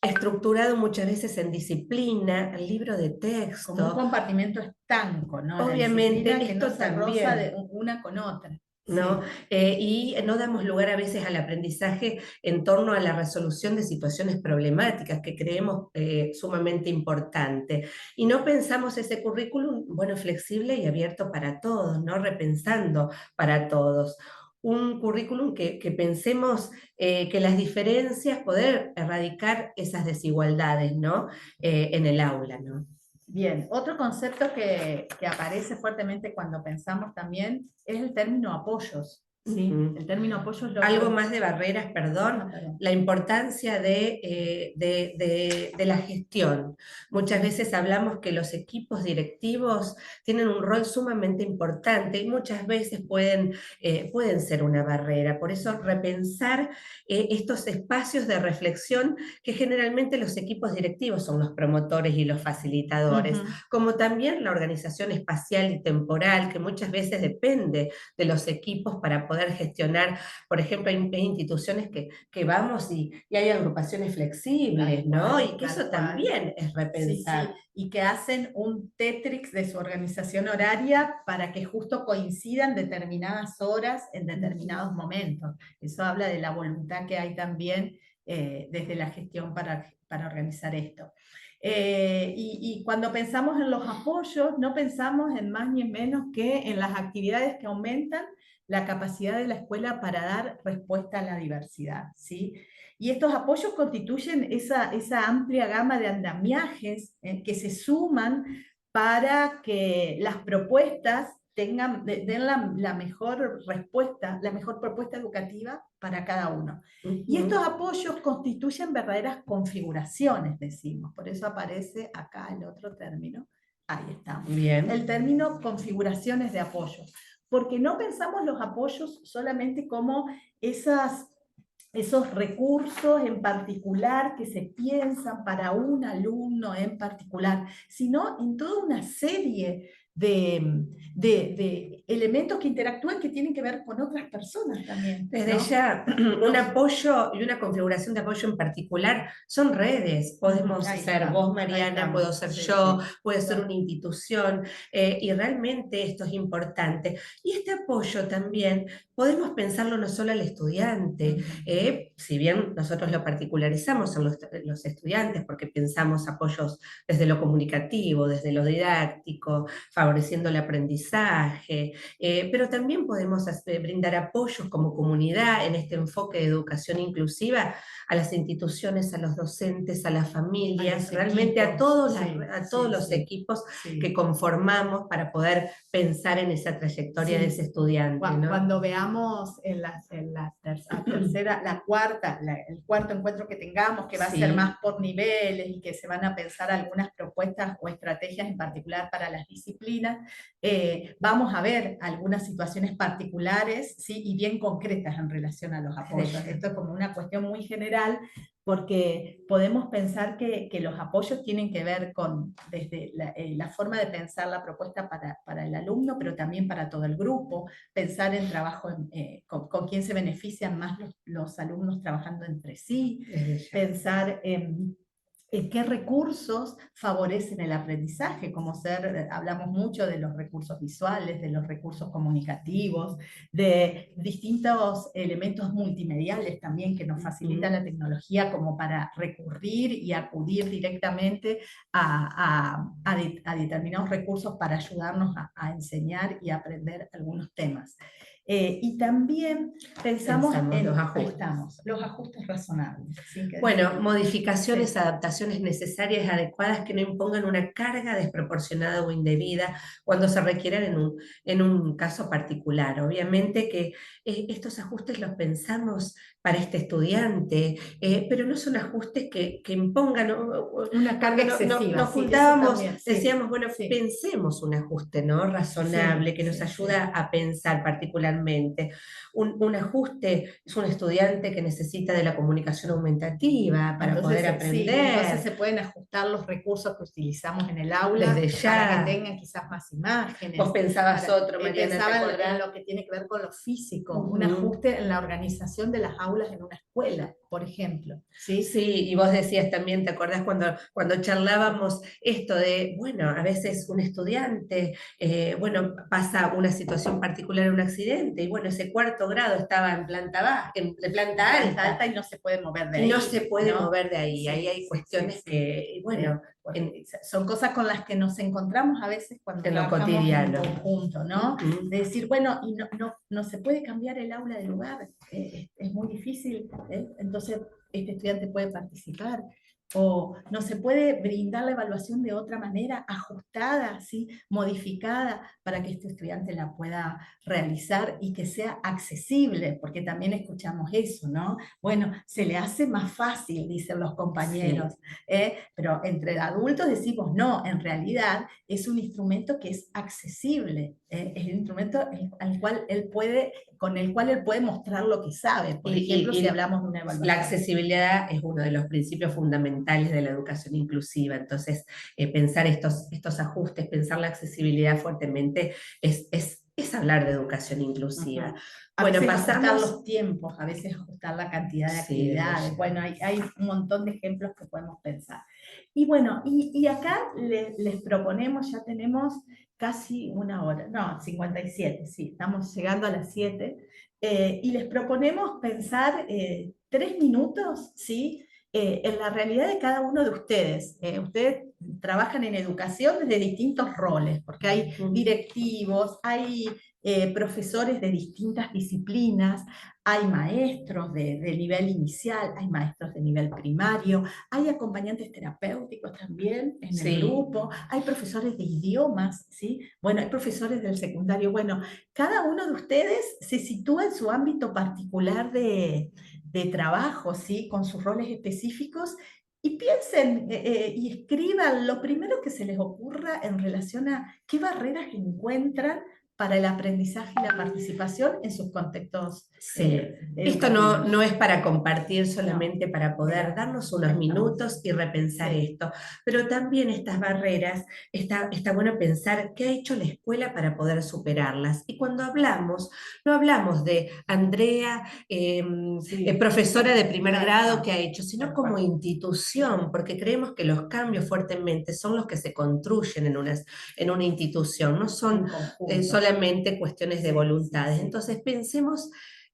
estructurado muchas veces en disciplina, el libro de texto. Como un compartimento estanco, ¿no? Obviamente, que esto no se también, roza de una con otra. ¿no? Sí. Y no damos lugar a veces al aprendizaje en torno a la resolución de situaciones problemáticas que creemos sumamente importante. Y no pensamos ese currículum, bueno, flexible y abierto para todos, ¿no? Repensando para todos. Un currículum que pensemos que las diferencias, poder erradicar esas desigualdades, ¿no? En el aula, ¿no? Bien, otro concepto que aparece fuertemente cuando pensamos también es el término apoyos. ¿Sí? El término apoyos algo más de barreras, perdón, la importancia de la gestión. Muchas veces hablamos que los equipos directivos tienen un rol sumamente importante y muchas veces pueden ser una barrera. Por eso repensar estos espacios de reflexión que generalmente los equipos directivos son los promotores y los facilitadores, como también la organización espacial y temporal, que muchas veces depende de los equipos para poder gestionar. Por ejemplo, hay instituciones que vamos y hay agrupaciones flexibles, ¿no? Y que eso también es repensar. Sí, sí. Y que hacen un Tetrix de su organización horaria para que justo coincidan determinadas horas en determinados momentos. Eso habla de la voluntad que hay también desde la gestión para organizar esto. Y cuando pensamos en los apoyos, no pensamos en más ni en menos que en las actividades que aumentan la capacidad de la escuela para dar respuesta a la diversidad, ¿sí? Y estos apoyos constituyen esa amplia gama de andamiajes que se suman para que las propuestas den la mejor respuesta, la mejor propuesta educativa para cada uno. Y estos apoyos constituyen verdaderas configuraciones, decimos. Por eso aparece acá el otro término. Ahí estamos. Bien. El término configuraciones de apoyo. Porque no pensamos los apoyos solamente como esos recursos en particular que se piensan para un alumno en particular, sino en toda una serie de elementos que interactúan que tienen que ver con otras personas también. Desde ¿no? ya, un apoyo y una configuración de apoyo en particular son redes. Podemos Ahí ser está, vos, ahí Mariana, estamos. puedo ser Sí, yo, sí. puede ser Claro. una institución, y realmente esto es importante. Y este apoyo también podemos pensarlo no solo al estudiante, si bien nosotros lo particularizamos en los estudiantes, porque pensamos apoyos desde lo comunicativo, desde lo didáctico, favoreciendo el aprendizaje, pero también podemos brindar apoyos como comunidad en este enfoque de educación inclusiva a las instituciones, a los docentes, a las familias, realmente a todos, los equipos que conformamos para poder pensar en esa trayectoria de ese estudiante. ¿no? Cuando veamos en la tercera, el cuarto encuentro que tengamos, que va a ser más por niveles y que se van a pensar algunas propuestas o estrategias en particular para las disciplinas, vamos a ver algunas situaciones particulares, ¿sí? Y bien concretas en relación a los apoyos. Esto es como una cuestión muy general, porque podemos pensar que los apoyos tienen que ver desde la forma de pensar la propuesta para el alumno, pero también para todo el grupo, pensar en trabajo con quién se benefician más los alumnos trabajando entre sí, pensar en qué recursos favorecen el aprendizaje, hablamos mucho de los recursos visuales, de los recursos comunicativos, de distintos elementos multimediales también que nos facilita la tecnología como para recurrir y acudir directamente a determinados recursos para ayudarnos a enseñar y aprender algunos temas. Y también pensamos en los ajustes razonables. ¿Sí? Bueno, modificaciones, adaptaciones necesarias, adecuadas, que no impongan una carga desproporcionada o indebida cuando se requieran en un caso particular. Obviamente que estos ajustes los pensamos para este estudiante, pero no son ajustes que impongan una carga excesiva. Nos juntábamos, decíamos, bueno, pensemos un ajuste, ¿no? Razonable, que nos ayuda a pensar particularmente. Un ajuste es un estudiante que necesita de la comunicación aumentativa para poder aprender. Entonces se pueden ajustar los recursos que utilizamos en el aula desde ya, para que tengan quizás más imágenes. Vos pensabas otro, Mariana. Pensaba en lo que tiene que ver con lo físico, un ajuste en la organización de las aulas en una escuela, por ejemplo. Sí, y vos decías también, ¿te acordás cuando charlábamos esto de, bueno, a veces un estudiante, pasa una situación particular, un accidente, y bueno, ese cuarto grado estaba en planta baja, de planta alta y no se puede mover de ahí. No se puede mover de ahí, ahí hay cuestiones que, bueno, son cosas con las que nos encontramos a veces cuando en lo trabajamos cotidiano. en conjunto, ¿no? De decir, bueno, y no se puede cambiar el aula de lugar, es muy difícil, entonces este estudiante puede participar, o no se puede brindar la evaluación de otra manera, ajustada, ¿sí? Modificada, para que este estudiante la pueda realizar y que sea accesible, porque también escuchamos eso, ¿no? Bueno, se le hace más fácil, dicen los compañeros, pero entre adultos decimos, no, en realidad es un instrumento que es accesible, es un instrumento con el cual él puede mostrar lo que sabe, por ejemplo, si hablamos de una evaluación. La accesibilidad es uno de los principios fundamentales de la educación inclusiva, entonces pensar estos ajustes, pensar la accesibilidad fuertemente es hablar de educación inclusiva. Bueno, pasamos los tiempos, a veces ajustar la cantidad de actividades. Bueno, hay un montón de ejemplos que podemos pensar. Y bueno, y acá les proponemos, ya tenemos casi una hora, no, 57, sí, estamos llegando a las 7, y les proponemos pensar 3 minutos, ¿sí? En la realidad de cada uno de ustedes. Ustedes trabajan en educación desde distintos roles, porque hay directivos, hay profesores de distintas disciplinas, hay maestros de nivel inicial, hay maestros de nivel primario, hay acompañantes terapéuticos también en el Sí. grupo, hay profesores de idiomas, ¿sí? Bueno, hay profesores del secundario. Bueno, cada uno de ustedes se sitúa en su ámbito particular de trabajo, ¿sí? Con sus roles específicos. Y piensen y escriban lo primero que se les ocurra en relación a qué barreras encuentran para el aprendizaje y la participación en sus contextos Sí. Esto educativos. no es para compartir solamente, No. para poder Mira, darnos unos minutos y repensar sí. esto, pero también estas barreras, está bueno pensar qué ha hecho la escuela para poder superarlas. Y cuando hablamos, no hablamos de Andrea, Sí. profesora de primer Tal grado cual. que ha hecho, sino Tal como cual. institución, porque creemos que los cambios fuertemente son los que se construyen en una institución, no son En conjunto. solamente cuestiones de Sí, voluntades. sí, sí. Entonces pensemos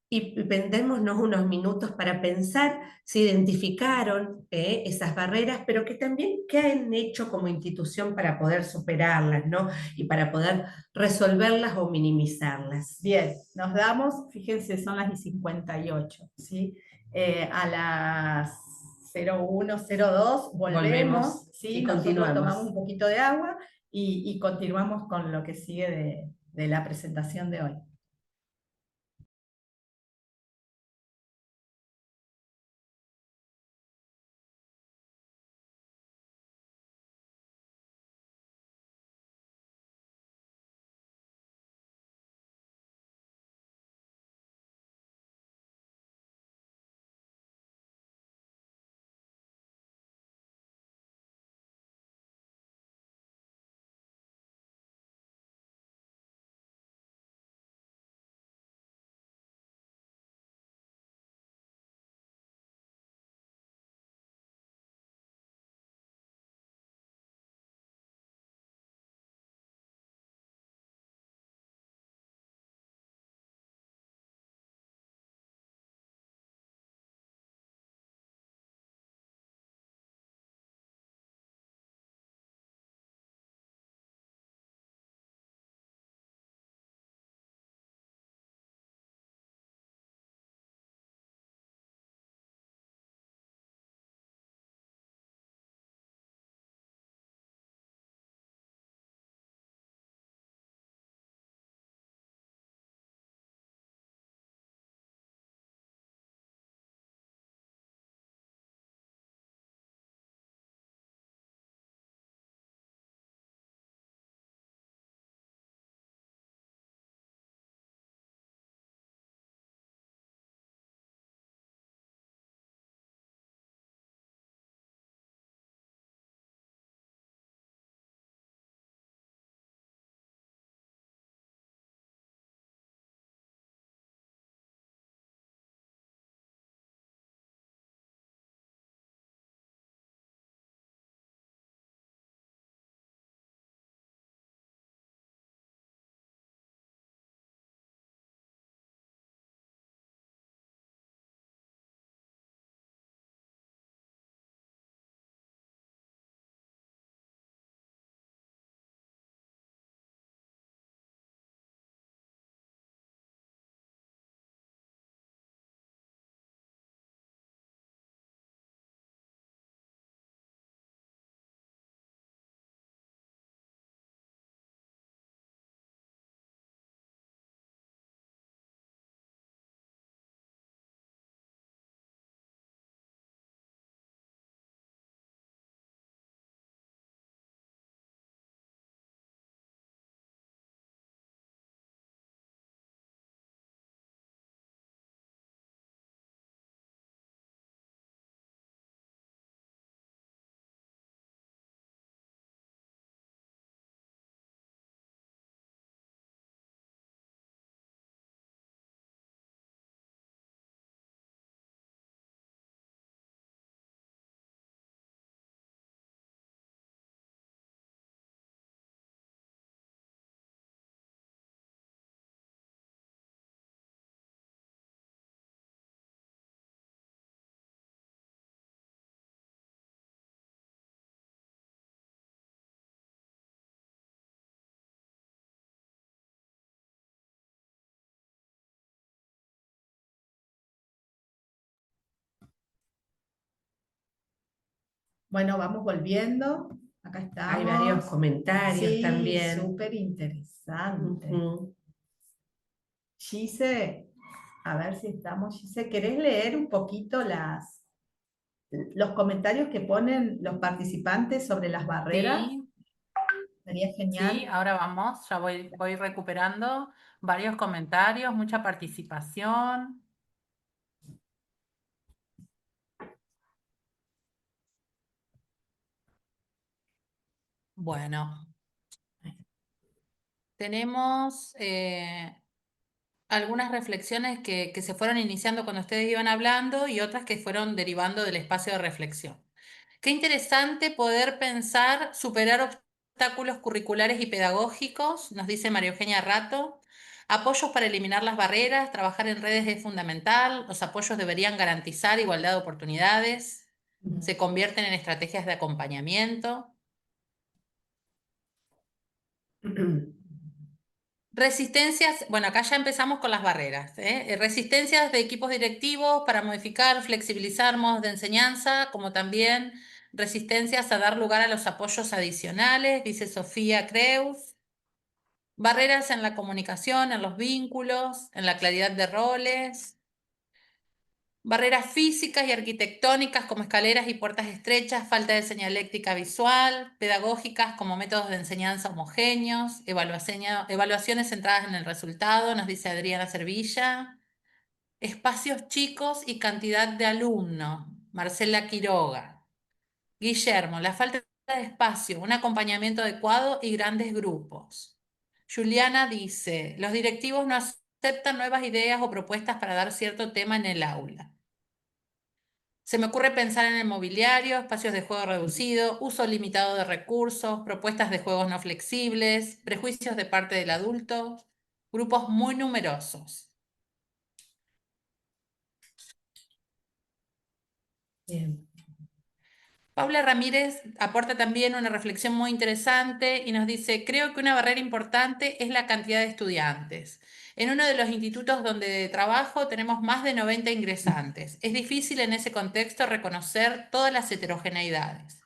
y vendémonos unos minutos para pensar si identificaron esas barreras, pero que también qué han hecho como institución para poder superarlas, ¿no? Y para poder resolverlas o minimizarlas. Bien, nos damos, fíjense, son las 58, ¿sí? A las 01:02 volvemos, ¿sí? Y Nosotros continuamos. tomamos un poquito de agua y continuamos con lo que sigue de la presentación de hoy. Bueno, vamos volviendo. Acá estamos. Hay varios comentarios sí, también. súper interesante. Ujú. Gise, a ver si estamos. Gise, ¿querés leer un poquito los comentarios que ponen los participantes sobre las barreras? Sí, Sería genial. sí, ahora vamos, ya voy recuperando varios comentarios, mucha participación. Bueno, tenemos algunas reflexiones que se fueron iniciando cuando ustedes iban hablando y otras que fueron derivando del espacio de reflexión. Qué interesante poder pensar, superar obstáculos curriculares y pedagógicos, nos dice María Eugenia Rato. Apoyos para eliminar las barreras, trabajar en redes es fundamental, los apoyos deberían garantizar igualdad de oportunidades, se convierten en estrategias de acompañamiento. Resistencias, bueno, acá ya empezamos con las barreras, ¿eh? Resistencias de equipos directivos para modificar, flexibilizar modos de enseñanza, como también resistencias a dar lugar a los apoyos adicionales, dice Sofía Creus. Barreras en la comunicación, en los vínculos, en la claridad de roles. Barreras físicas y arquitectónicas como escaleras y puertas estrechas, falta de señaléctica visual, pedagógicas como métodos de enseñanza homogéneos, evaluaciones centradas en el resultado, nos dice Adriana Servilla, espacios chicos y cantidad de alumnos, Marcela Quiroga. Guillermo, la falta de espacio, un acompañamiento adecuado y grandes grupos. Juliana dice, los directivos no aceptan nuevas ideas o propuestas para dar cierto tema en el aula. Se me ocurre pensar en el mobiliario, espacios de juego reducido, uso limitado de recursos, propuestas de juegos no flexibles, prejuicios de parte del adulto, grupos muy numerosos. Bien. Paula Ramírez aporta también una reflexión muy interesante y nos dice, creo que una barrera importante es la cantidad de estudiantes. En uno de los institutos donde trabajo tenemos más de 90 ingresantes. Es difícil en ese contexto reconocer todas las heterogeneidades.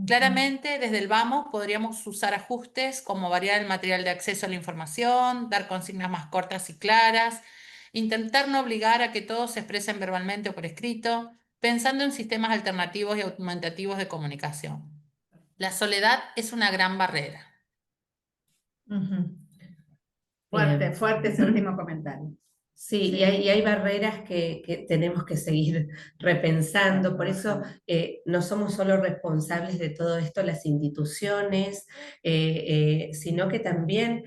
Claramente, desde el vamos podríamos usar ajustes como variar el material de acceso a la información, dar consignas más cortas y claras, intentar no obligar a que todos se expresen verbalmente o por escrito, pensando en sistemas alternativos y aumentativos de comunicación. La soledad es una gran barrera. Ujú. Fuerte, Bien. fuerte ese último comentario. Sí, Sí. y hay barreras que tenemos que seguir repensando, por eso no somos solo responsables de todo esto las instituciones, sino que también,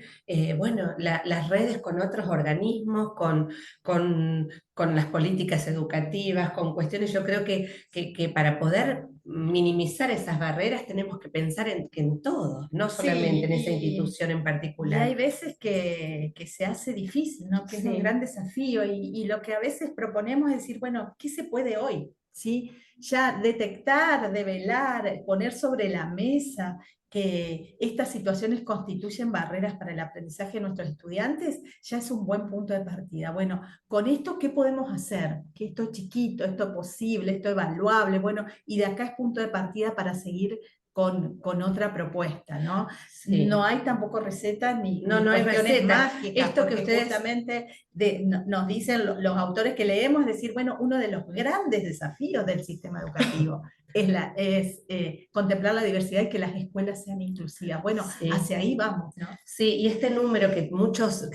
bueno, las redes con otros organismos, con las políticas educativas, con cuestiones, yo creo que para poder minimizar esas barreras tenemos que pensar en todos, no solamente en esa institución en Y particular. hay veces que se hace difícil, ¿no? Que es un Sí. gran desafío y lo que a veces proponemos es decir, bueno, ¿qué se puede hoy? ¿Sí? Ya detectar, develar, poner sobre la mesa que estas situaciones constituyen barreras para el aprendizaje de nuestros estudiantes, ya es un buen punto de partida. Bueno, con esto, ¿qué podemos hacer? Que esto es chiquito, esto es posible, esto es evaluable, bueno, y de acá es punto de partida para seguir con otra propuesta, ¿no? Sí. No hay tampoco recetas ni No hay cuestiones receta. mágicas, Esto que porque ustedes justamente nos dicen los autores que leemos, es decir, bueno, uno de los grandes desafíos del sistema educativo es contemplar la diversidad y que las escuelas sean inclusivas. Bueno, Sí. hacia ahí vamos, ¿no? Sí, y este número que muchos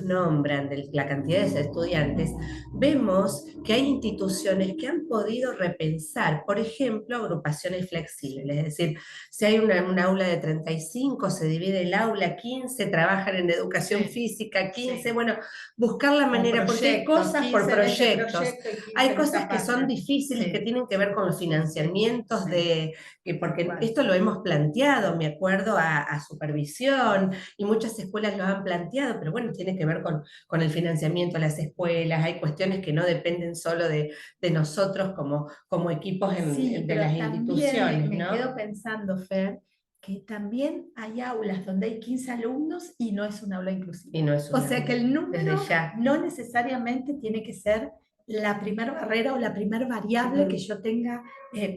nombran de la cantidad de estudiantes, vemos que hay instituciones que han podido repensar, por ejemplo, agrupaciones flexibles, es decir, si hay un aula de 35, se divide el aula, 15 trabajan en educación Sí. física, 15, Sí. bueno, buscar la manera, porque hay cosas por 15 en este proyectos, proyecto y 15 hay en cosas esta que son parte. difíciles, Sí. que tienen que ver con los financiamientos Sí. porque Bueno. esto lo hemos planteado, me acuerdo, a supervisión, y muchas escuelas lo han planteado, pero bueno, tiene que ver con el financiamiento de las escuelas, hay cuestiones que no dependen solo de nosotros como equipos Sí, de pero las también instituciones, me ¿no? quedo pensando, Fer, que también hay aulas donde hay 15 alumnos y no es un aula inclusiva. Y no es O una sea que el número desde ya. no necesariamente tiene que ser la primera barrera o la primera variable que yo tenga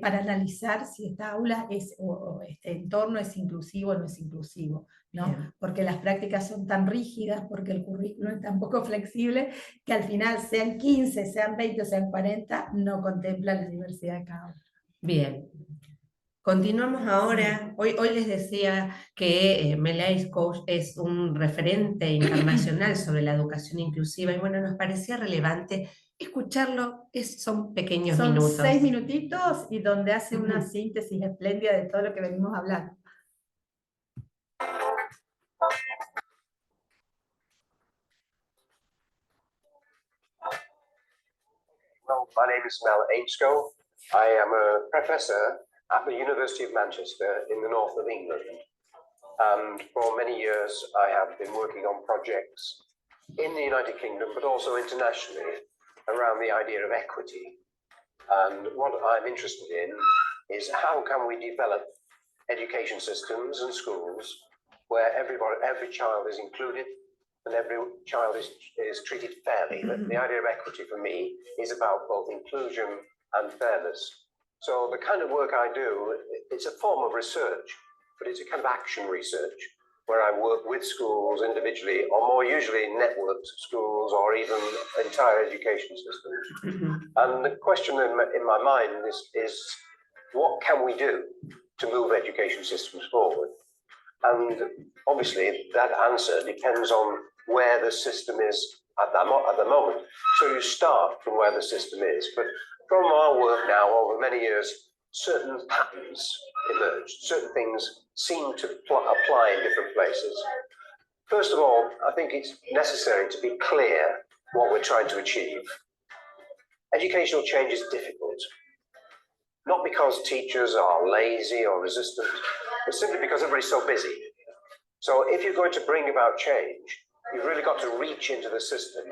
para analizar si esta aula o este entorno es inclusivo o no es inclusivo, ¿no? Bien. Porque las prácticas son tan rígidas, porque el currículo es tan poco flexible, que al final sean 15, sean 20, sean 40, no contempla la diversidad de cada uno. Bien. Continuamos ahora. Hoy les decía que Melais Coach es un referente internacional sobre la educación inclusiva y bueno, nos parecía relevante escucharlo. Son pequeños Son minutos. 6 minutitos y donde hace una síntesis espléndida de todo lo que venimos hablando. Well, my name is Mel Ainscoe. I am a professor at the University of Manchester in the north of England. And for many years, I have been working on projects in the United Kingdom, but also internationally, around the idea of equity. And what I'm interested in is how can we develop education systems and schools where every child is included and every child is treated fairly. The idea of equity for me is about both inclusion and fairness. So the kind of work I do, it's a form of research, but it's a kind of action research where I work with schools individually, or more usually networked schools or even entire education systems. And the question in my mind is what can we do to move education systems forward? And obviously that answer depends on where the system is at the moment. So you start from where the system is, but from our work now over many years, certain patterns emerged, certain things seem to apply in different places. First of all, I think it's necessary to be clear what we're trying to achieve. Educational change is difficult, not because teachers are lazy or resistant, but simply because everybody's so busy. So if you're going to bring about change, you've really got to reach into the system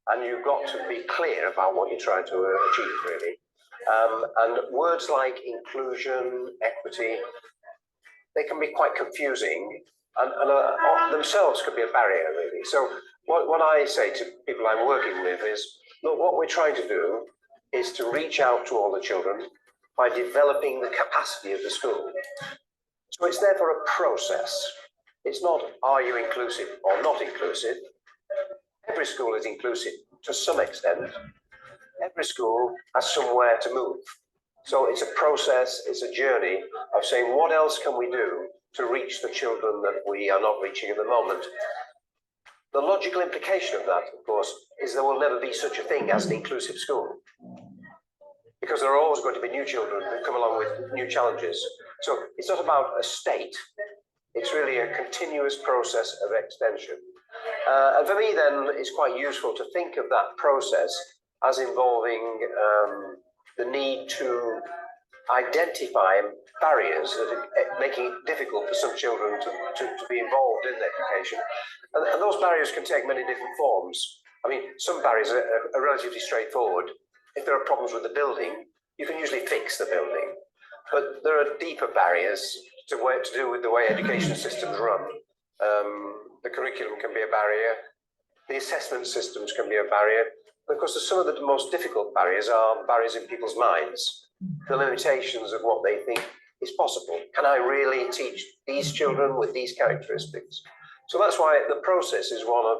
and you've got to be clear about what you're trying to achieve, really. And words like inclusion, equity, they can be quite confusing and themselves could be a barrier, really. So what I say to people I'm working with is, look, what we're trying to do is to reach out to all the children by developing the capacity of the school. So it's therefore a process. It's not, are you inclusive or not inclusive? Every school is inclusive to some extent. Every school has somewhere to move. So it's a process, it's a journey of saying, what else can we do to reach the children that we are not reaching at the moment? The logical implication of that, of course, is there will never be such a thing as an inclusive school, because there are always going to be new children that come along with new challenges. So it's not about a state, it's really a continuous process of extension. And for me then, it's quite useful to think of that process as involving the need to identify barriers that are making it difficult for some children to be involved in education. And those barriers can take many different forms. I mean, some barriers are relatively straightforward. If there are problems with the building, you can usually fix the building. But there are deeper barriers to do with the way education systems run. The curriculum can be a barrier. The assessment systems can be a barrier. Of course, some of the most difficult barriers are barriers in people's minds. The limitations of what they think is possible. Can I really teach these children with these characteristics? So that's why the process is one of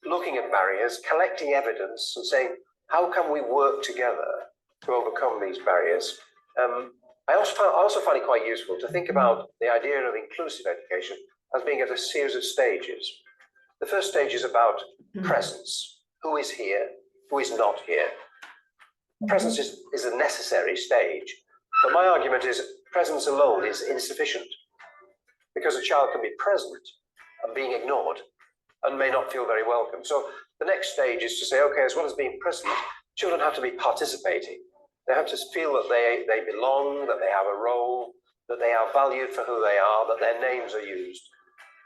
looking at barriers, collecting evidence and saying, how can we work together to overcome these barriers? I also find it quite useful to think about the idea of inclusive education as being at a series of stages. The first stage is about presence. Who is here? Who is not here? Presence is a necessary stage. But my argument is presence alone is insufficient, because a child can be present and being ignored and may not feel very welcome. So the next stage is to say, okay, as well as being present, children have to be participating. They have to feel that they belong, that they have a role, that they are valued for who they are, that their names are used.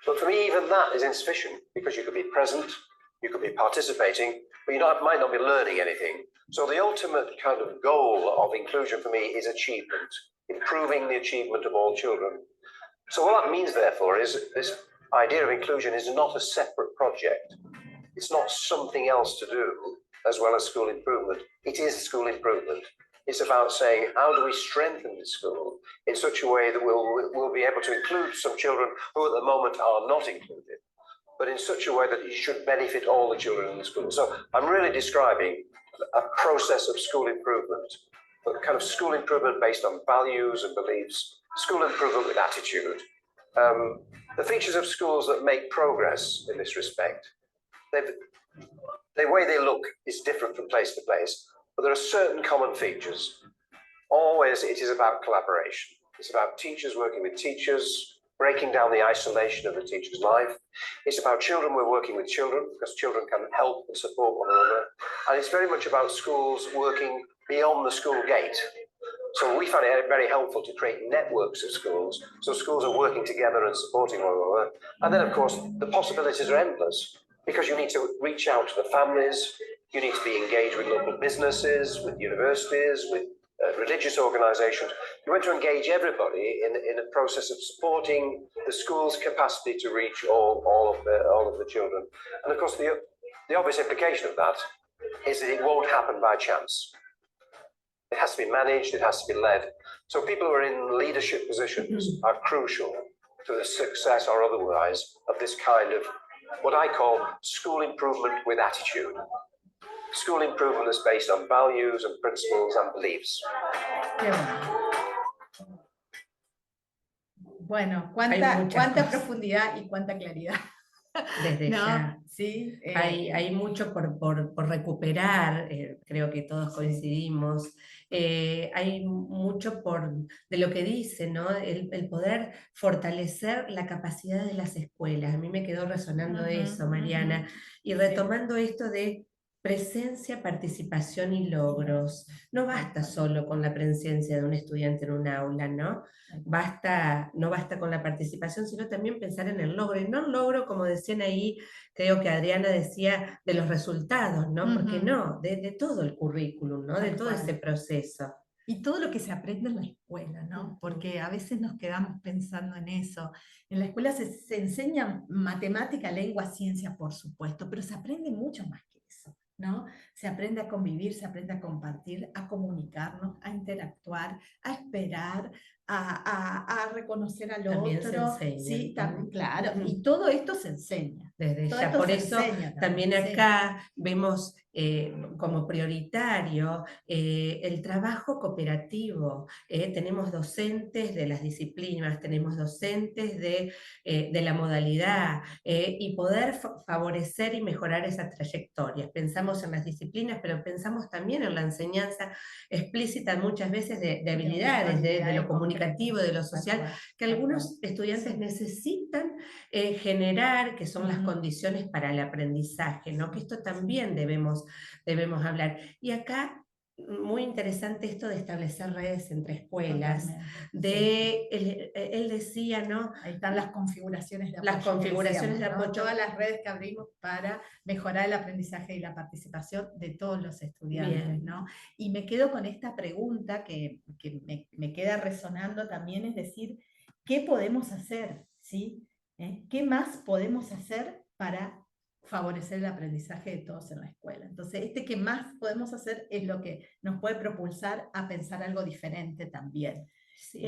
But for me, even that is insufficient, because you could be present, you could be participating, but you might not be learning anything. So the ultimate kind of goal of inclusion for me is achievement, improving the achievement of all children. So what that means, therefore, is this idea of inclusion is not a separate project. It's not something else to do. as well as school improvement, it is school improvement. It's about saying, how do we strengthen the school in such a way that we'll be able to include some children who at the moment are not included, but in such a way that it should benefit all the children in the school. So I'm really describing a process of school improvement, but kind of school improvement based on values and beliefs, school improvement with attitude. The features of schools that make progress in this respect, the way they look is different from place to place, but there are certain common features. Always it is about collaboration. It's about teachers working with teachers, breaking down the isolation of the teacher's life. It's about children, we're working with children, because children can help and support one another. And it's very much about schools working beyond the school gate. So we find it very helpful to create networks of schools, so schools are working together and supporting one another. And then, of course, the possibilities are endless, because you need to reach out to the families, you need to be engaged with local businesses, with universities, with religious organizations. You want to engage everybody in a process of supporting the school's capacity to reach all of the children. And of course, the obvious implication of that is that it won't happen by chance. It has to be managed, it has to be led. So people who are in leadership positions are crucial to the success or otherwise of this kind of what I call school improvement with attitude. School improvement is based on values and principles and beliefs. Qué bueno. Bueno, cuánta cosas. profundidad y cuánta claridad. Desde ¿No? ya. Sí, Hay mucho por recuperar, creo que todos coincidimos. Hay mucho de lo que dice, ¿no? El poder fortalecer la capacidad de las escuelas. A mí me quedó resonando eso, Mariana. Y retomando esto de presencia, participación y logros. No basta solo con la presencia de un estudiante en un aula, ¿no? No basta con la participación, sino también pensar en el logro. Y no el logro, como decían ahí, creo que Adriana decía, de los resultados, ¿no? Porque no, de todo el currículum, ¿no? De todo ese proceso. Y todo lo que se aprende en la escuela, ¿no? Porque a veces nos quedamos pensando en eso. En la escuela se enseña matemática, lengua, ciencia, por supuesto, pero se aprende mucho más que eso, ¿no? Se aprende a convivir, se aprende a compartir, a comunicarnos, a interactuar, a esperar, a reconocer al También otro. se enseña. Sí, claro, y todo esto se enseña. Desde Todo ya, esto por se eso enseña también sí. acá vemos como prioritario el trabajo cooperativo. Tenemos docentes de las disciplinas, tenemos docentes de la modalidad y poder favorecer y mejorar esas trayectorias. Pensamos en las disciplinas, pero pensamos también en la enseñanza explícita muchas veces de habilidades, de lo comunicativo, de lo social, que algunos estudiantes necesitan generar, que son las condiciones para el aprendizaje, ¿no? Que esto también debemos hablar. Y acá, muy interesante esto de establecer redes entre escuelas, él decía, ¿no? Ahí están las configuraciones de apoyo. Las configuraciones de ¿no? apoyo. Todas las redes que abrimos para mejorar el aprendizaje y la participación de todos los estudiantes, ¿no? Y me quedo con esta pregunta que me queda resonando también, es decir, ¿qué podemos hacer? ¿Sí? ¿Qué más podemos hacer para favorecer el aprendizaje de todos en la escuela? Entonces, ¿qué más podemos hacer? Es lo que nos puede propulsar a pensar algo diferente también. Sí.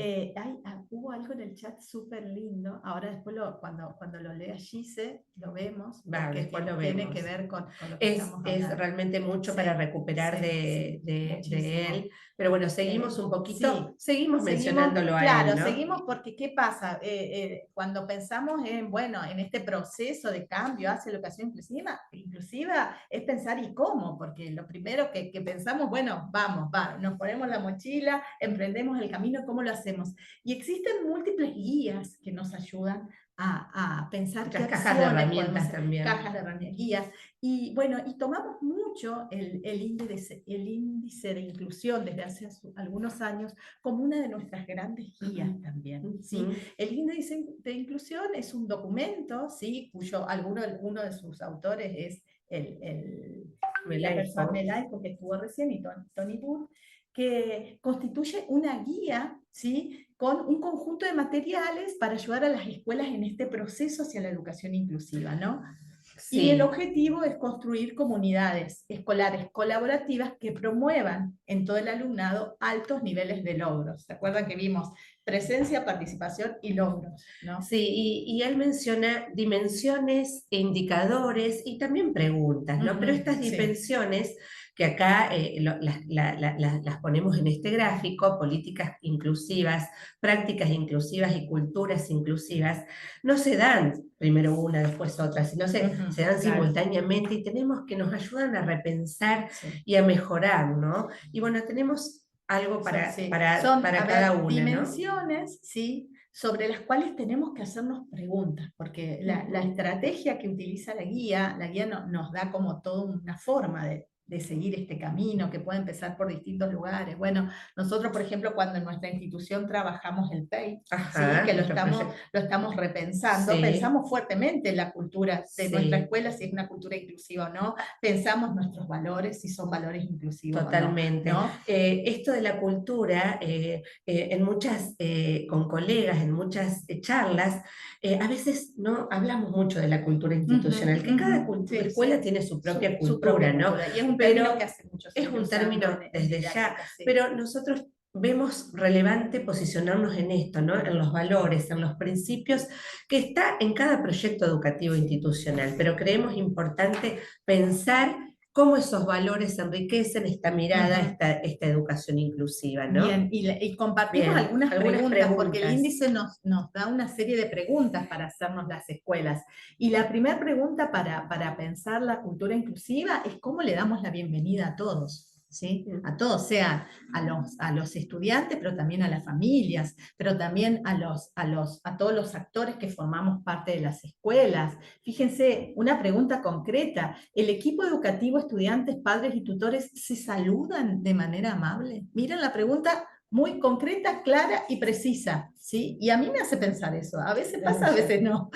Hubo algo en el chat súper lindo, ahora después cuando lo lea Gise, lo vemos, porque tiene que ver con lo que estamos hablando. Es realmente mucho para recuperar de él, pero bueno, seguimos un poquito, seguimos mencionándolo a él, claro, ¿no? seguimos porque ¿qué pasa? Cuando pensamos en este proceso de cambio hacia la educación inclusiva es pensar ¿y cómo? Porque lo primero que pensamos, bueno, vamos, nos ponemos la mochila, emprendemos el camino, ¿cómo lo hacemos? Y existen múltiples guías que nos ayudan a pensar qué cajas de herramientas también. Cajas de herramientas, guías. Y bueno, y tomamos mucho el índice de inclusión desde hace algunos años como una de nuestras grandes guías también. ¿sí? El índice de inclusión es un documento, ¿sí? Cuyo uno de sus autores es la persona Melaico que estuvo recién, y Tony Wood, que constituye una guía, ¿sí? Con un conjunto de materiales para ayudar a las escuelas en este proceso hacia la educación inclusiva, ¿no? Sí. Y el objetivo es construir comunidades escolares colaborativas que promuevan en todo el alumnado altos niveles de logros. ¿Se acuerdan que vimos presencia, participación y logros, ¿no? Sí, y él menciona dimensiones, indicadores y también preguntas, ¿no? Pero estas Sí. dimensiones que acá las ponemos en este gráfico, políticas inclusivas, prácticas inclusivas y culturas inclusivas, no se dan primero una, después otra, sino se dan Claro. simultáneamente y tenemos que nos ayudan a repensar Sí. y a mejorar, ¿no? Y bueno, tenemos algo para, Sí. para Son, para a cada ver, una, ¿no? dimensiones, ¿sí? Sobre las cuales tenemos que hacernos preguntas, porque la estrategia que utiliza la guía nos da como toda una forma de seguir este camino, que puede empezar por distintos lugares. Bueno, nosotros, por ejemplo, cuando en nuestra institución trabajamos el PEI, Ajá, ¿sí? Que lo nuestro estamos repensando, Sí. pensamos fuertemente en la cultura de Sí. nuestra escuela, si es una cultura inclusiva o no, pensamos nuestros valores, si son valores inclusivos Totalmente. o no, ¿no? Esto de la cultura, en muchas, con colegas, en muchas charlas, a veces no hablamos mucho de la cultura institucional, que cada Sí, escuela sí. tiene su propia Su cultura, propia ¿no? cultura. Y es un Pero término que hace muchos es años un término usando en desde ya, didáctica, sí. pero nosotros vemos relevante posicionarnos en esto, ¿no? En los valores, en los principios, que está en cada proyecto educativo institucional, pero creemos importante pensar cómo esos valores enriquecen esta mirada, esta educación inclusiva, ¿no? Bien, y compartimos Bien, algunas algunas preguntas, porque el preguntas. índice nos da una serie de preguntas para hacernos las escuelas. Y la primera pregunta para pensar la cultura inclusiva es cómo le damos la bienvenida a todos. ¿Sí? A todos, sea a los estudiantes, pero también a las familias, pero también a todos los actores que formamos parte de las escuelas. Fíjense, una pregunta concreta: ¿el equipo educativo, estudiantes, padres y tutores se saludan de manera amable? Miren la pregunta, muy concreta, clara y precisa, ¿sí? Y a mí me hace pensar eso, a veces pasa, a veces no,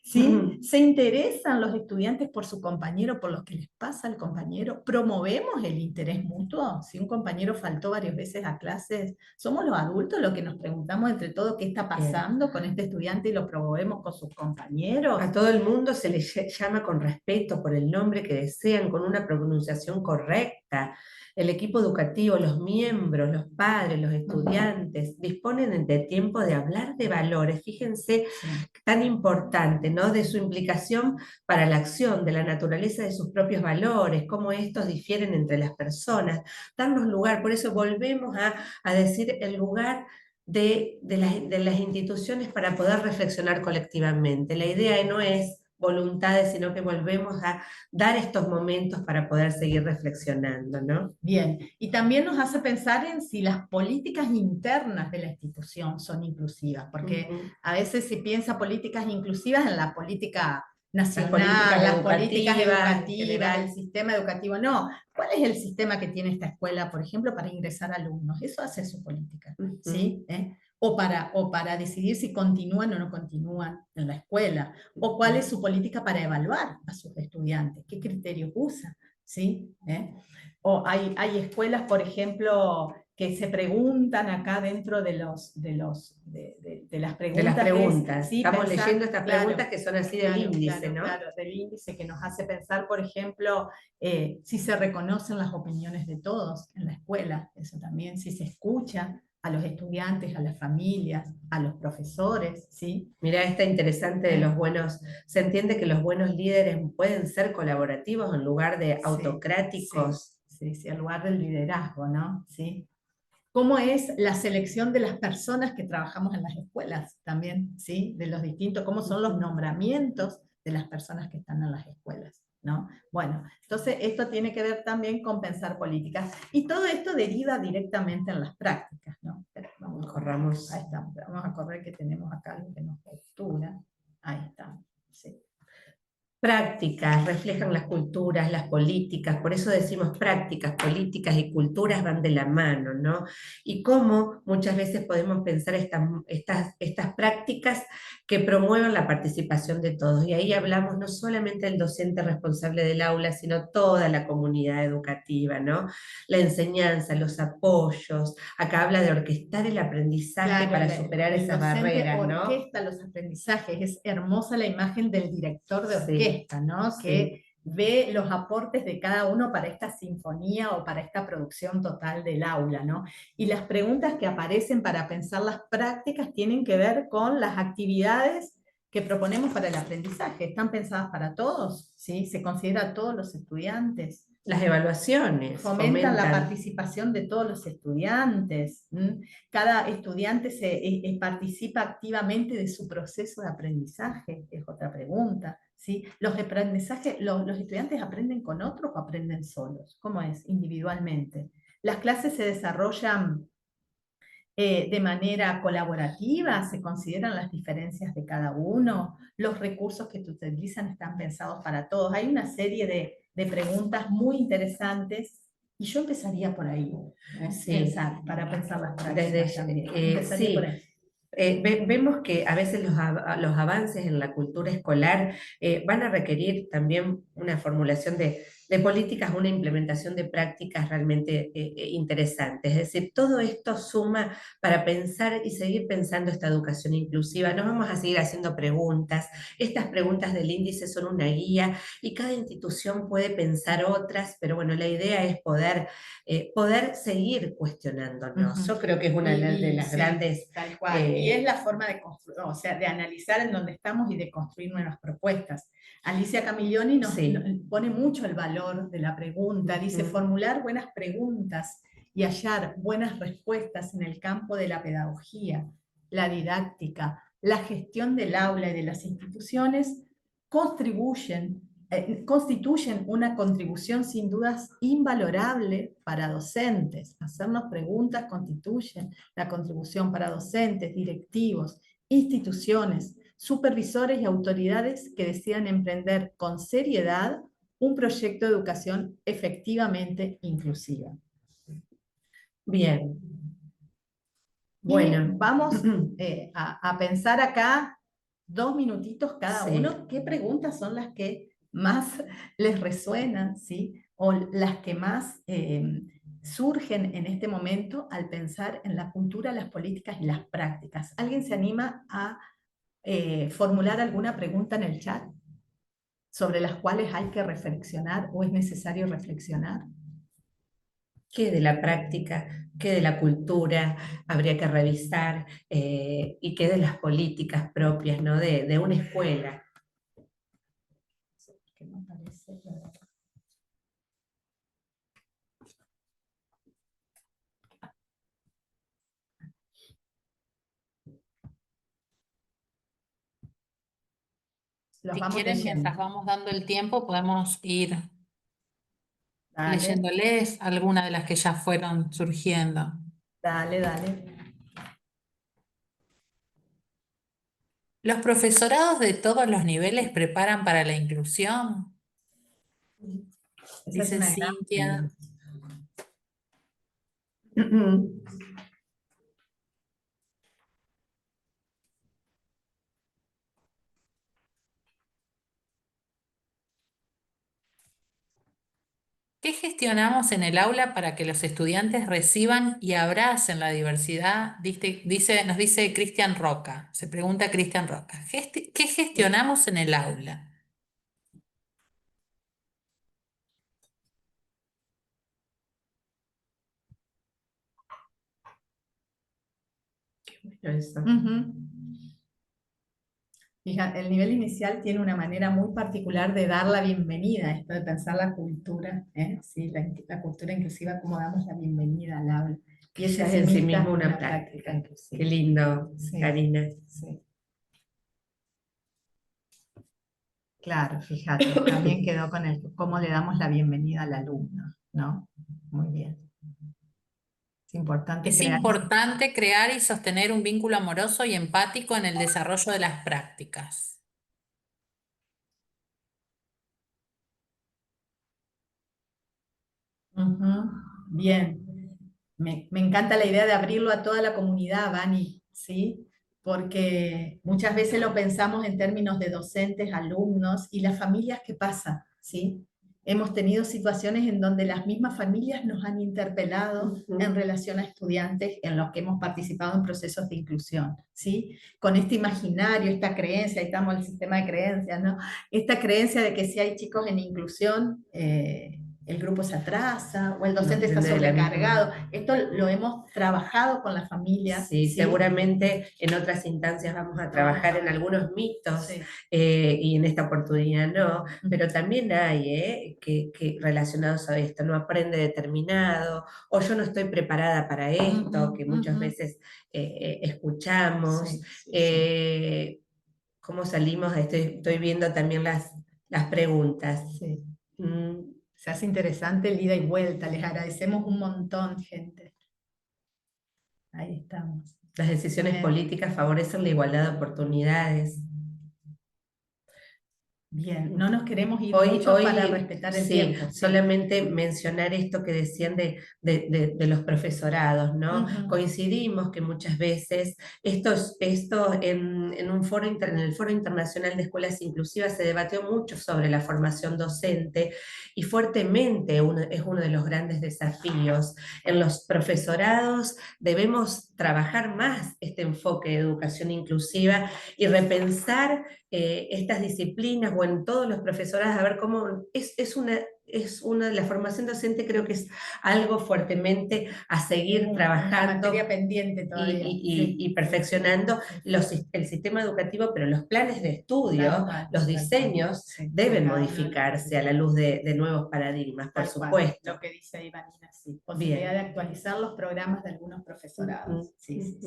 ¿sí? ¿Se interesan los estudiantes por su compañero, por lo que les pasa al compañero? ¿Promovemos el interés mutuo? Si un compañero faltó varias veces a clases, ¿somos los adultos los que nos preguntamos entre todos qué está pasando con este estudiante y lo promovemos con sus compañeros? A todo el mundo se le llama con respeto por el nombre que desean, con una pronunciación correcta. El equipo educativo, los miembros, los padres, los estudiantes, disponen de tiempo de hablar de valores. Fíjense, tan importante, ¿no? De su implicación para la acción, de la naturaleza de sus propios valores, cómo estos difieren entre las personas. Darnos lugar, por eso volvemos a decir el lugar de las instituciones para poder reflexionar colectivamente. La idea no es voluntades, sino que volvemos a dar estos momentos para poder seguir reflexionando, ¿no? Bien, y también nos hace pensar en si las políticas internas de la institución son inclusivas, porque a veces se piensa políticas inclusivas en la política nacional, las políticas educativas, el sistema educativo. No, ¿cuál es el sistema que tiene esta escuela, por ejemplo, para ingresar alumnos? Eso hace su política, ¿sí? O para decidir si continúan o no continúan en la escuela, o cuál es su política para evaluar a sus estudiantes, qué criterios usa, ¿sí? O hay escuelas, por ejemplo, que se preguntan acá dentro de las preguntas. De las preguntas. Sí, estamos pensar, leyendo estas claro, preguntas que son así del índice, ¿no? Claro, del índice, que nos hace pensar, por ejemplo, si se reconocen las opiniones de todos en la escuela, eso también, si se escucha a los estudiantes, a las familias, a los profesores, ¿sí? Mirá, esta interesante de los buenos, se entiende que los buenos líderes pueden ser colaborativos en lugar de autocráticos. Sí, en lugar del liderazgo, ¿no? Sí. ¿Cómo es la selección de las personas que trabajamos en las escuelas también, ¿sí? De los distintos, cómo son los nombramientos de las personas que están en las escuelas, ¿no? Bueno, entonces esto tiene que ver también con pensar políticas. Y todo esto deriva directamente en las prácticas, ¿no? Pero Corramos. Ahí está, vamos a correr que tenemos acá algo que nos captura. Ahí está, sí. Prácticas reflejan las culturas, las políticas, por eso decimos prácticas, políticas y culturas van de la mano, ¿no? Y cómo muchas veces podemos pensar estas prácticas que promuevan la participación de todos. Y ahí hablamos no solamente del docente responsable del aula, sino toda la comunidad educativa, ¿no? La enseñanza, los apoyos, acá habla de orquestar el aprendizaje para superar esas barreras, ¿no? Orquesta los aprendizajes, es hermosa la imagen del director de orquesta. orquesta, ¿no? Que ve los aportes de cada uno para esta sinfonía o para esta producción total del aula, ¿no? Y las preguntas que aparecen para pensar las prácticas tienen que ver con las actividades que proponemos para el aprendizaje. ¿Están pensadas para todos? ¿Sí? ¿Se considera a todos los estudiantes? Las evaluaciones Fomentan la participación de todos los estudiantes. Cada estudiante participa activamente de su proceso de aprendizaje, es otra pregunta. ¿Sí? Los estudiantes aprenden con otros o aprenden solos. ¿Cómo es? Individualmente. Las clases se desarrollan de manera colaborativa, se consideran las diferencias de cada uno, los recursos que se utilizan están pensados para todos. Hay una serie de preguntas muy interesantes y yo empezaría por ahí, para pensar las prácticas también. Empezaría por ahí. Vemos que a veces los avances en la cultura escolar van a requerir también una formulación de políticas, una implementación de prácticas realmente interesantes. Es decir, todo esto suma para pensar y seguir pensando esta educación inclusiva. Nos vamos a seguir haciendo preguntas. Estas preguntas del índice son una guía y cada institución puede pensar otras, pero bueno, la idea es poder seguir cuestionándonos. Yo creo que es una de las grandes... Tal cual. Y es la forma de construir, o sea, de analizar en dónde estamos y de construir nuevas propuestas. Alicia Camilloni nos pone mucho el valor de la pregunta, dice formular buenas preguntas y hallar buenas respuestas en el campo de la pedagogía, la didáctica, la gestión del aula y de las instituciones constituyen una contribución sin dudas invalorable para docentes. Hacernos preguntas constituyen la contribución para docentes, directivos, instituciones, supervisores y autoridades que decidan emprender con seriedad un proyecto de educación efectivamente inclusiva. Bien. Bueno, vamos a pensar acá 2 minutitos cada uno. ¿Qué preguntas son las que más les resuenan, ¿sí? O las que más surgen en este momento al pensar en la cultura, las políticas y las prácticas? ¿Alguien se anima a formular alguna pregunta en el chat sobre las cuales hay que reflexionar o es necesario reflexionar? ¿Qué de la práctica, qué de la cultura habría que revisar y qué de las políticas propias, ¿no? de una escuela? Si quieren, mientras vamos dando el tiempo, podemos ir leyéndoles algunas de las que ya fueron surgiendo. Dale. ¿Los profesorados de todos los niveles preparan para la inclusión? Dice Cintia. ¿Qué gestionamos en el aula para que los estudiantes reciban y abracen la diversidad? Nos dice Cristian Roca, se pregunta Cristian Roca. ¿Qué gestionamos en el aula? Fija, el nivel inicial tiene una manera muy particular de dar la bienvenida, esto de pensar la cultura, sí, la cultura inclusiva, cómo damos la bienvenida al aula. Y esa es en sí misma una práctica inclusiva. Qué lindo, sí. Karina. Sí. Claro, fíjate, también quedó con cómo le damos la bienvenida al alumno, ¿no? Muy bien. Es importante crear y sostener un vínculo amoroso y empático en el desarrollo de las prácticas. Bien. Me encanta la idea de abrirlo a toda la comunidad, Vani, ¿sí? Porque muchas veces lo pensamos en términos de docentes, alumnos y las familias, ¿qué pasa? ¿Sí? hemos tenido situaciones en donde las mismas familias nos han interpelado en relación a estudiantes en los que hemos participado en procesos de inclusión, ¿sí? Con este imaginario, esta creencia, ahí estamos en el sistema de creencias, ¿no? Esta creencia de que si hay chicos en inclusión, el grupo se atrasa o el docente está sobrecargado. Esto lo hemos trabajado con las familias. Sí, seguramente en otras instancias vamos a trabajar en algunos mitos, Sí. Y en esta oportunidad no, pero también hay que relacionados a esto, no aprende determinado, o yo no estoy preparada para esto, que muchas veces escuchamos. Sí, sí, ¿Cómo salimos? Estoy viendo también las preguntas. sí. Mm, Se hace interesante el ida y vuelta, les agradecemos un montón, gente. Ahí estamos. Las decisiones políticas favorecen la igualdad de oportunidades. Bien, no nos queremos ir Hoy, mucho para respetar el tiempo. Sí. Solamente mencionar esto que decían de los profesorados, ¿no? Coincidimos que muchas veces esto en el Foro Internacional de Escuelas Inclusivas se debatió mucho sobre la formación docente y fuertemente es uno de los grandes desafíos. En los profesorados debemos trabajar más este enfoque de educación inclusiva y repensar estas disciplinas o en todos los profesorados, a ver cómo la formación docente creo que es algo fuertemente a seguir trabajando. Una materia pendiente todavía. Y perfeccionando el sistema educativo, pero los planes de estudio, los diseños deben modificarse a la luz de nuevos paradigmas, por supuesto. Lo que dice Ivanina, sí. Posibilidad de actualizar los programas de algunos profesorados. Sí.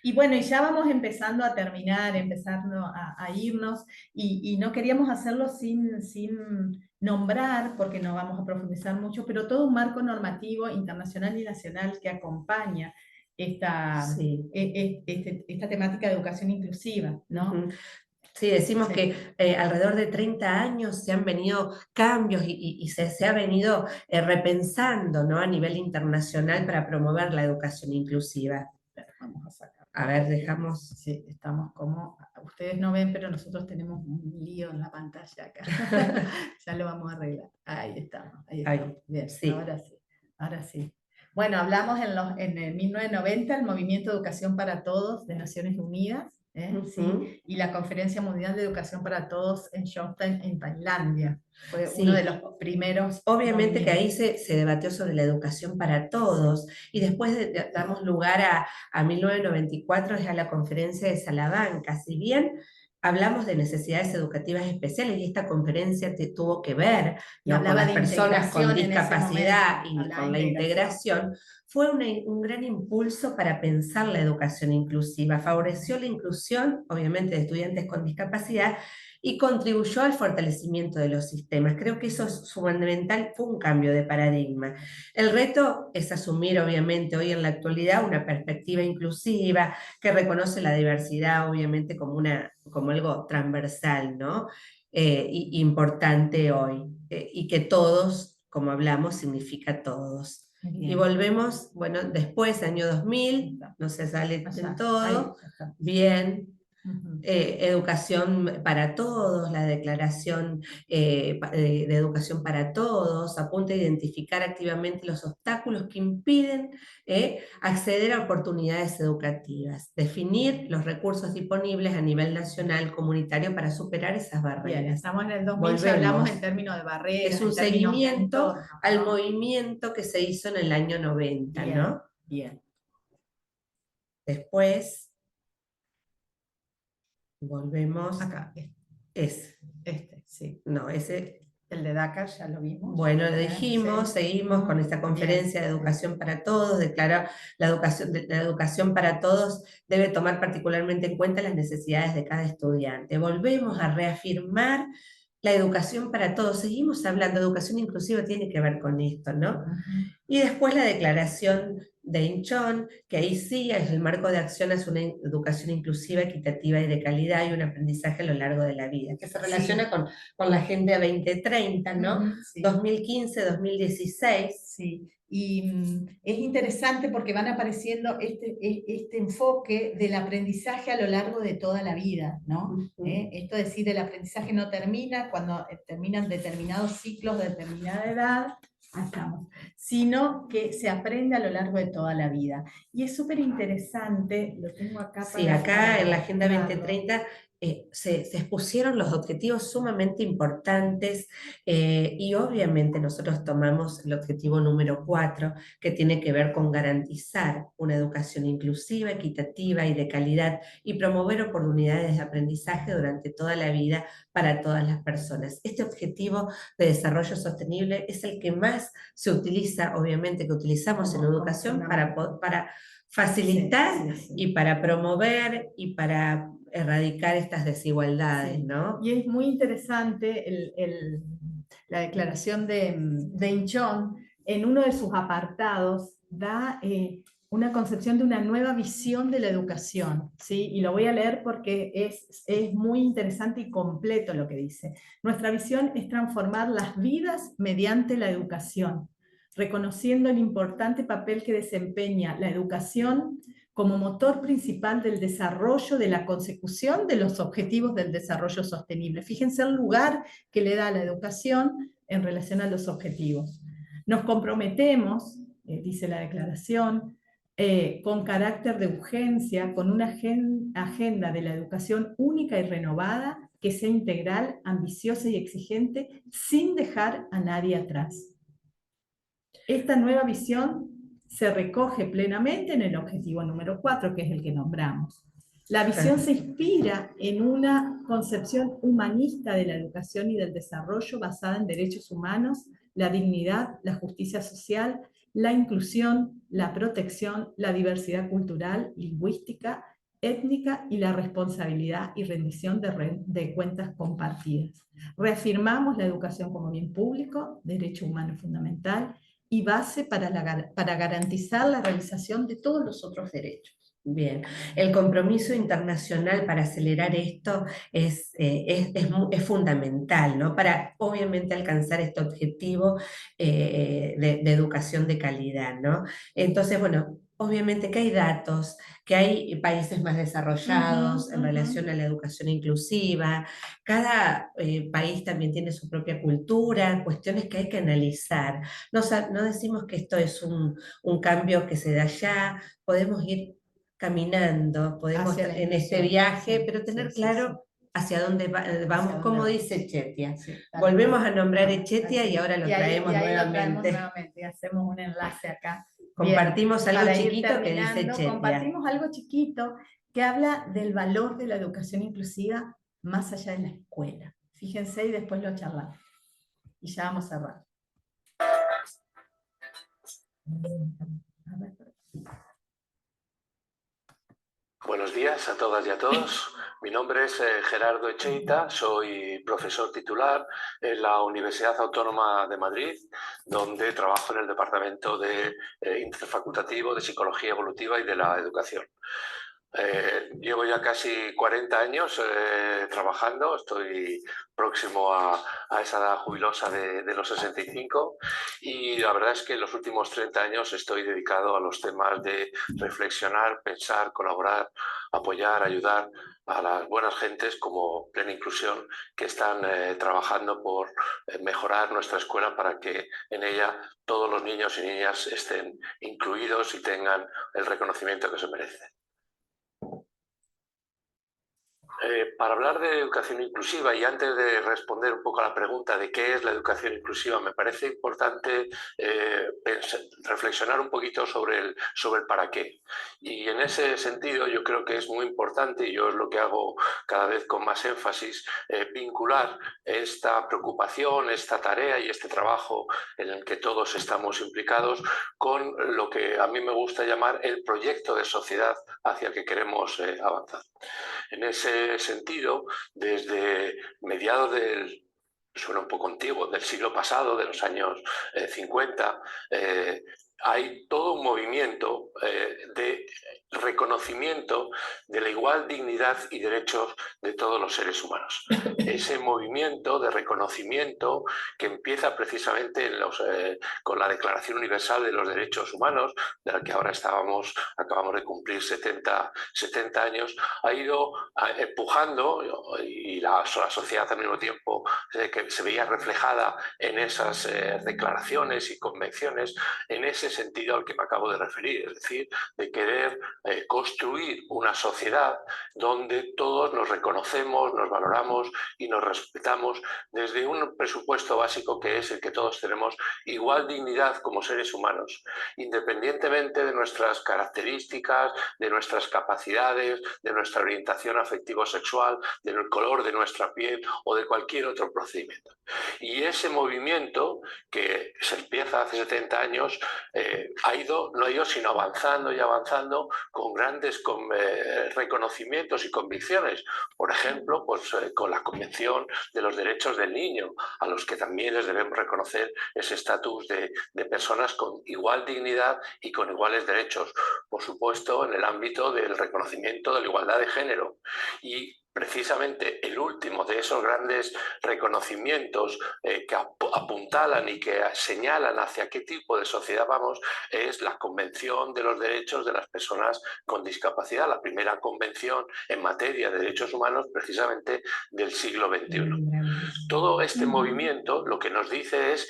Y bueno, y ya vamos empezando a terminar, empezando a irnos, y no queríamos hacerlo sin nombrar, porque no vamos a profundizar mucho, pero todo un marco normativo internacional y nacional que acompaña esta temática de educación inclusiva, ¿no? Sí, decimos que alrededor de 30 años se han venido cambios y se ha venido repensando, ¿no? A nivel internacional para promover la educación inclusiva. Vamos a sacar. A ver, dejamos. Sí, estamos como, ustedes no ven, pero nosotros tenemos un lío en la pantalla acá. Ya lo vamos a arreglar. Ahí estamos. Bien, sí. Ahora sí. Bueno, hablamos en el 1990 el Movimiento Educación para Todos de Naciones Unidas, ¿sí? Y la Conferencia Mundial de Educación para Todos en Chongqing, en Tailandia. Fue uno de los primeros. Obviamente que ahí se debatió sobre la educación para todos, y después damos lugar a 1994, a la Conferencia de Salamanca. Si bien hablamos de necesidades educativas especiales, y esta conferencia tuvo que ver, ¿no?, con las personas con discapacidad y con la integración, fue un gran impulso para pensar la educación inclusiva. Favoreció la inclusión, obviamente, de estudiantes con discapacidad y contribuyó al fortalecimiento de los sistemas. Creo que eso es fundamental, fue un cambio de paradigma. El reto es asumir, obviamente, hoy en la actualidad, una perspectiva inclusiva que reconoce la diversidad, obviamente, como algo transversal, ¿no? Importante hoy, y que todos, como hablamos, significa todos. Bien. Y volvemos, bueno, después, año 2000, no se sale en todo, bien. Educación para todos, la declaración de educación para todos, apunta a identificar activamente los obstáculos que impiden acceder a oportunidades educativas, definir los recursos disponibles a nivel nacional, comunitario, para superar esas barreras. Bien, estamos en el 2000, ya hablamos en términos de barreras. Es un seguimiento al movimiento que se hizo en el año 90, bien, ¿no? Bien. Después volvemos acá. Sí. No, ese. El de Dakar ya lo vimos. Bueno, lo dijimos, seguimos con esta conferencia de educación para todos, declara la educación para todos debe tomar particularmente en cuenta las necesidades de cada estudiante. Volvemos a reafirmar la educación para todos, seguimos hablando, educación inclusiva tiene que ver con esto, ¿no? Y después la declaración de Incheon, que ahí sí es el marco de acción hacia una educación inclusiva, equitativa y de calidad y un aprendizaje a lo largo de la vida, que se relaciona con la Agenda 2030, ¿no? Sí. 2015-2016. Sí, y es interesante porque van apareciendo este enfoque del aprendizaje a lo largo de toda la vida, ¿no? Esto es decir, el aprendizaje no termina cuando terminan determinados ciclos de determinada edad, estamos, sino que se aprende a lo largo de toda la vida. Y es súper interesante, lo tengo acá Sí, para acá en la Agenda mostrarlo. 2030 se expusieron los objetivos sumamente importantes y obviamente nosotros tomamos el objetivo número 4, que tiene que ver con garantizar una educación inclusiva, equitativa y de calidad y promover oportunidades de aprendizaje durante toda la vida para todas las personas. Este objetivo de desarrollo sostenible es el que más se utiliza, obviamente que utilizamos en educación para facilitar y para promover y para erradicar estas desigualdades, ¿no? Y es muy interesante la declaración de Incheon, en uno de sus apartados, da una concepción de una nueva visión de la educación, ¿sí? Y lo voy a leer porque es muy interesante y completo lo que dice. Nuestra visión es transformar las vidas mediante la educación, reconociendo el importante papel que desempeña la educación como motor principal del desarrollo, de la consecución de los objetivos del desarrollo sostenible. Fíjense el lugar que le da la educación en relación a los objetivos. Nos comprometemos, dice la declaración, con carácter de urgencia, con una agenda de la educación única y renovada, que sea integral, ambiciosa y exigente, sin dejar a nadie atrás. Esta nueva visión se recoge plenamente en el objetivo número 4, que es el que nombramos. La visión se inspira en una concepción humanista de la educación y del desarrollo basada en derechos humanos, la dignidad, la justicia social, la inclusión, la protección, la diversidad cultural, lingüística, étnica y la responsabilidad y rendición de cuentas compartidas. Reafirmamos la educación como bien público, derecho humano fundamental, y base para garantizar la realización de todos los otros derechos. Bien, el compromiso internacional para acelerar esto es fundamental, ¿no? Para obviamente alcanzar este objetivo de educación de calidad, ¿no? Entonces, bueno, obviamente que hay datos, que hay países más desarrollados en relación a la educación inclusiva, cada país también tiene su propia cultura, cuestiones que hay que analizar. No decimos que esto es un cambio que se da ya, podemos ir caminando, podemos en este viaje, pero tener claro hacia dónde vamos, como dice Chetia. Volvemos a nombrar Chetia y ahora lo traemos nuevamente. Hacemos un enlace acá. Compartimos Bien, algo chiquito que dice Chetia. Compartimos algo chiquito que habla del valor de la educación inclusiva más allá de la escuela. Fíjense y después lo charlamos. Y ya vamos a cerrar. Buenos días a todas y a todos. Mi nombre es Gerardo Echeita, soy profesor titular en la Universidad Autónoma de Madrid, donde trabajo en el Departamento de Interfacultativo de Psicología Evolutiva y de la Educación. Llevo ya casi 40 años trabajando, estoy próximo a esa edad jubilosa de los 65 y la verdad es que en los últimos 30 años estoy dedicado a los temas de reflexionar, pensar, colaborar, apoyar, ayudar a las buenas gentes como Plena Inclusión que están trabajando por mejorar nuestra escuela para que en ella todos los niños y niñas estén incluidos y tengan el reconocimiento que se merecen. Para hablar de educación inclusiva y antes de responder un poco a la pregunta de qué es la educación inclusiva, me parece importante reflexionar un poquito sobre el para qué. Y en ese sentido yo creo que es muy importante, y yo es lo que hago cada vez con más énfasis, vincular esta preocupación, esta tarea y este trabajo en el que todos estamos implicados con lo que a mí me gusta llamar el proyecto de sociedad hacia el que queremos avanzar. En ese sentido, desde mediados suena un poco antiguo, del siglo pasado, de los años 50, hay todo un movimiento de reconocimiento de la igual dignidad y derechos de todos los seres humanos. Ese movimiento de reconocimiento que empieza precisamente con la Declaración Universal de los Derechos Humanos, de la que ahora acabamos de cumplir 70 años, ha ido empujando, y la sociedad al mismo tiempo que se veía reflejada en esas declaraciones y convenciones, en ese sentido al que me acabo de referir, es decir, de querer construir una sociedad donde todos nos reconocemos, nos valoramos y nos respetamos desde un presupuesto básico que es el que todos tenemos igual dignidad como seres humanos, independientemente de nuestras características, de nuestras capacidades, de nuestra orientación afectivo-sexual, del color de nuestra piel o de cualquier otro procedimiento. Y ese movimiento que se empieza hace 70 años no ha ido sino avanzando y avanzando con grandes reconocimientos y convicciones. Por ejemplo, pues, con la Convención de los Derechos del Niño, a los que también les debemos reconocer ese estatus de personas con igual dignidad y con iguales derechos. Por supuesto, en el ámbito del reconocimiento de la igualdad de género. Y precisamente el último de esos grandes reconocimientos que apuntalan y que señalan hacia qué tipo de sociedad vamos es la Convención de los Derechos de las Personas con Discapacidad, la primera convención en materia de derechos humanos precisamente del siglo XXI. Todo este movimiento lo que nos dice es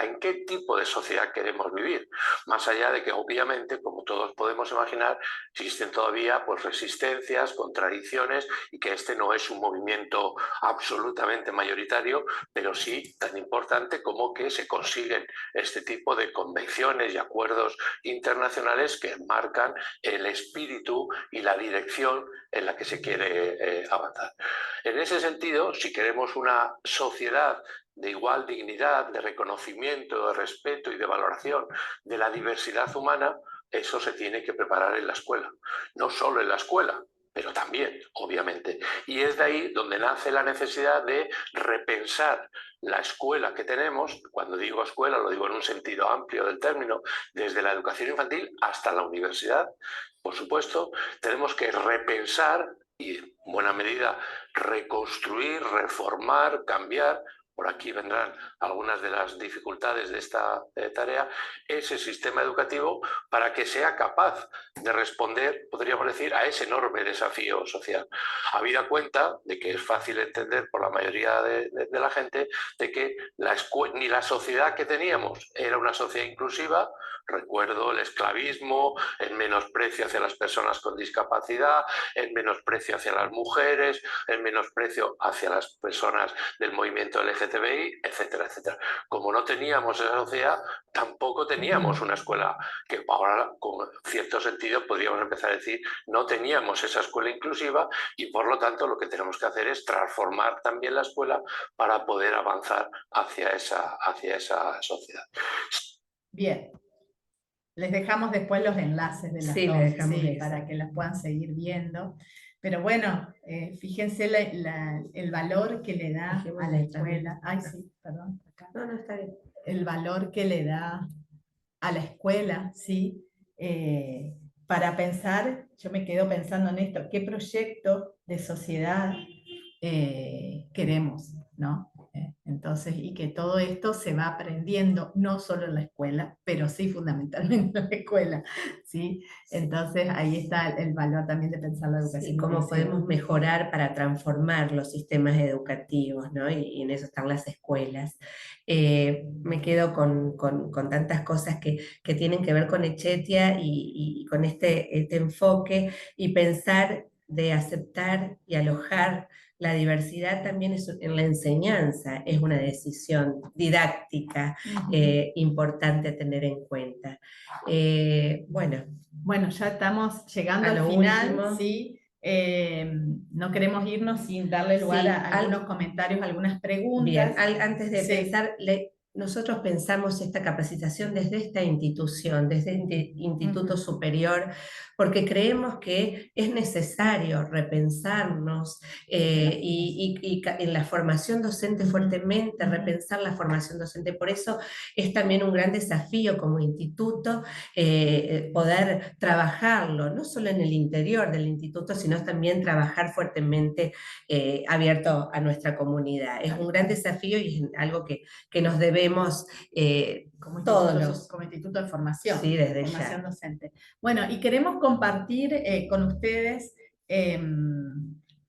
en qué tipo de sociedad queremos vivir, más allá de que obviamente, como todos podemos imaginar, existen todavía pues, resistencias, contradicciones y que este no es un movimiento absolutamente mayoritario, pero sí tan importante como que se consiguen este tipo de convenciones y acuerdos internacionales que marcan el espíritu y la dirección en la que se quiere avanzar. En ese sentido, si queremos una sociedad de igual dignidad, de reconocimiento, de respeto y de valoración de la diversidad humana, eso se tiene que preparar en la escuela. No solo en la escuela, pero también, obviamente. Y es de ahí donde nace la necesidad de repensar la escuela que tenemos. Cuando digo escuela, lo digo en un sentido amplio del término, desde la educación infantil hasta la universidad. Por supuesto, tenemos que repensar y, en buena medida, reconstruir, reformar, cambiar. Por aquí vendrán algunas de las dificultades de esta tarea, ese sistema educativo para que sea capaz de responder, podríamos decir, a ese enorme desafío social. Habida cuenta de que es fácil entender por la mayoría de la gente de que ni la sociedad que teníamos era una sociedad inclusiva. Recuerdo el esclavismo, el menosprecio hacia las personas con discapacidad, el menosprecio hacia las mujeres, el menosprecio hacia las personas del movimiento LGTBI, etcétera, etcétera. Como no teníamos esa sociedad, tampoco teníamos una escuela, que ahora con cierto sentido podríamos empezar a decir, no teníamos esa escuela inclusiva y por lo tanto lo que tenemos que hacer es transformar también la escuela para poder avanzar hacia esa sociedad. Bien. Les dejamos después los enlaces de las dos, para que las puedan seguir viendo. Pero bueno, fíjense el valor que le da a la escuela. Ay, sí, perdón. Acá. No, está bien. El valor que le da a la escuela, ¿sí? Para pensar, yo me quedo pensando en esto, ¿qué proyecto de sociedad queremos, ¿no? Entonces, y que todo esto se va aprendiendo no solo en la escuela, pero sí fundamentalmente en la escuela, ¿sí? Entonces, ahí está el valor también de pensar la educación. Y cómo podemos mejorar para transformar los sistemas educativos, ¿no? Y en eso están las escuelas. Me quedo con tantas cosas que tienen que ver con Echetia y con este enfoque y pensar de aceptar y alojar la diversidad también en la enseñanza, es una decisión didáctica importante a tener en cuenta. Bueno, ya estamos llegando al final, ¿sí? No queremos irnos sin darle lugar a algunos comentarios, algunas preguntas. Bien, antes de pensar, nosotros pensamos esta capacitación desde esta institución, desde este Instituto Superior, porque creemos que es necesario repensarnos en la formación docente fuertemente, repensar la formación docente. Por eso es también un gran desafío como instituto poder trabajarlo, no solo en el interior del instituto, sino también trabajar fuertemente abierto a nuestra comunidad. Es un gran desafío y es algo que nos debemos como instituto de formación, sí, desde formación ya. docente. Bueno, y queremos compartir con ustedes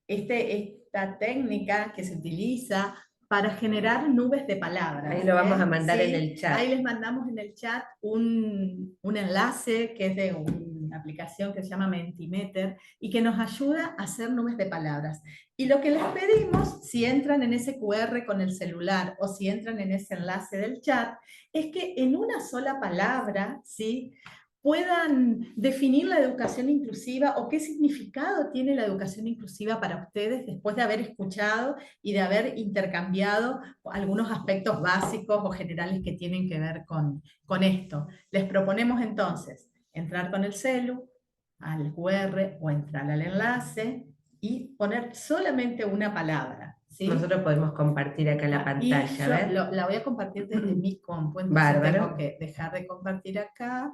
esta técnica que se utiliza para generar nubes de palabras. Ahí lo vamos a mandar Sí, en el chat. ahí les mandamos en el chat un enlace que es de una aplicación que se llama Mentimeter y que nos ayuda a hacer nubes de palabras. Y lo que les pedimos, si entran en ese QR con el celular o si entran en ese enlace del chat, es que en una sola palabra, ¿sí?, puedan definir la educación inclusiva o qué significado tiene la educación inclusiva para ustedes después de haber escuchado y de haber intercambiado algunos aspectos básicos o generales que tienen que ver con esto. Les proponemos entonces entrar con el celu al QR o entrar al enlace y poner solamente una palabra. ¿Sí? Nosotros podemos compartir acá la pantalla. Y yo la voy a compartir desde mi compu, entonces Bárbaro. tengo que dejar de compartir acá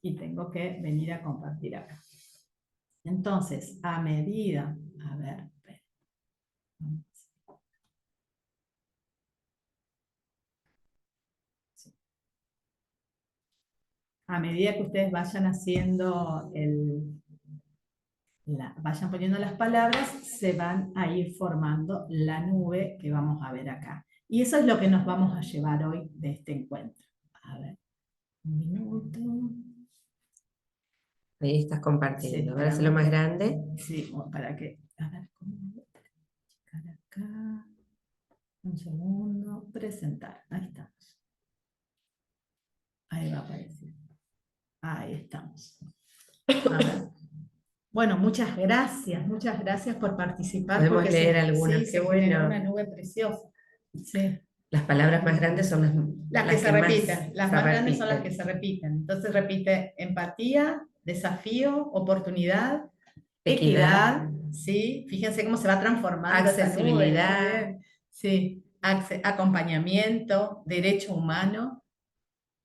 y tengo que venir a compartir acá. Entonces, a medida, a ver, a medida que ustedes vayan haciendo vayan poniendo las palabras, se van a ir formando la nube que vamos a ver acá. Y eso es lo que nos vamos a llevar hoy de este encuentro. A ver, un minuto. Ahí estás compartiendo. Sí, Ahora hacerlo más grande. Sí, para que. A ver, ¿cómo voy a checar acá? Un segundo. Presentar. Ahí estamos. Ahí va a aparecer. Ahí estamos. A ver. Bueno, muchas gracias por participar. Podemos leer algunas, sí, qué se bueno. generó una nube preciosa. Sí. Las palabras más grandes son Las que se repiten, las más grandes son las que repiten. se repiten. Entonces repite empatía, desafío, oportunidad, equidad, ¿sí? Fíjense cómo se va transformando esa nube, accesibilidad, ¿sí? Sí, acompañamiento, derecho humano,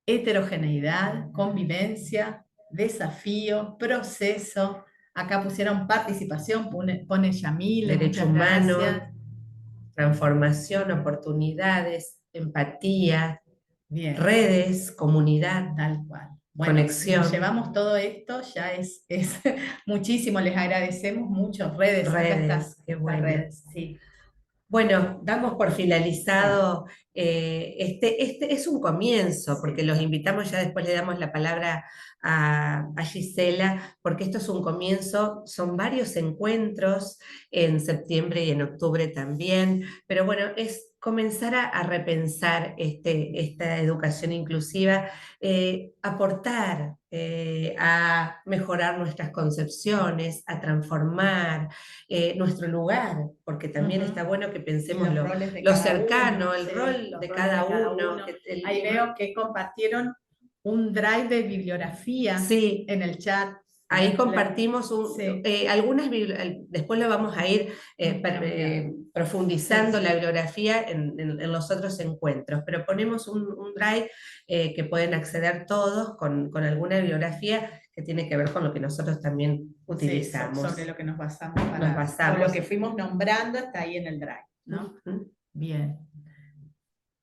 heterogeneidad, convivencia, desafío, proceso. Acá pusieron participación, pone Yamile, derecho muchas humano, gracias. transformación, oportunidades, empatía, Bien. redes, comunidad, Tal cual. Bueno, conexión. nos llevamos todo esto, ya es muchísimo, les agradecemos mucho. Redes, acá Redes, qué bueno. redes, sí. Bueno, damos por finalizado, este es un comienzo, Sí. porque los invitamos, ya después le damos la palabra a Gisela, porque esto es un comienzo, son varios encuentros en septiembre y en octubre también, pero bueno, es comenzar a repensar esta educación inclusiva, aportar a mejorar nuestras concepciones, a transformar nuestro lugar, porque también está bueno que pensemos lo cercano, el rol de cada uno. Ahí veo que compartieron un drive de bibliografía Sí. en el chat. Ahí compartimos Sí. algunas, después lo vamos a ir profundizando Sí. la bibliografía en los otros encuentros, pero ponemos un drive que pueden acceder todos con alguna bibliografía que tiene que ver con lo que nosotros también utilizamos. Sí, sobre lo que nos basamos. Nos o lo que fuimos nombrando está ahí en el drive, ¿no? Bien.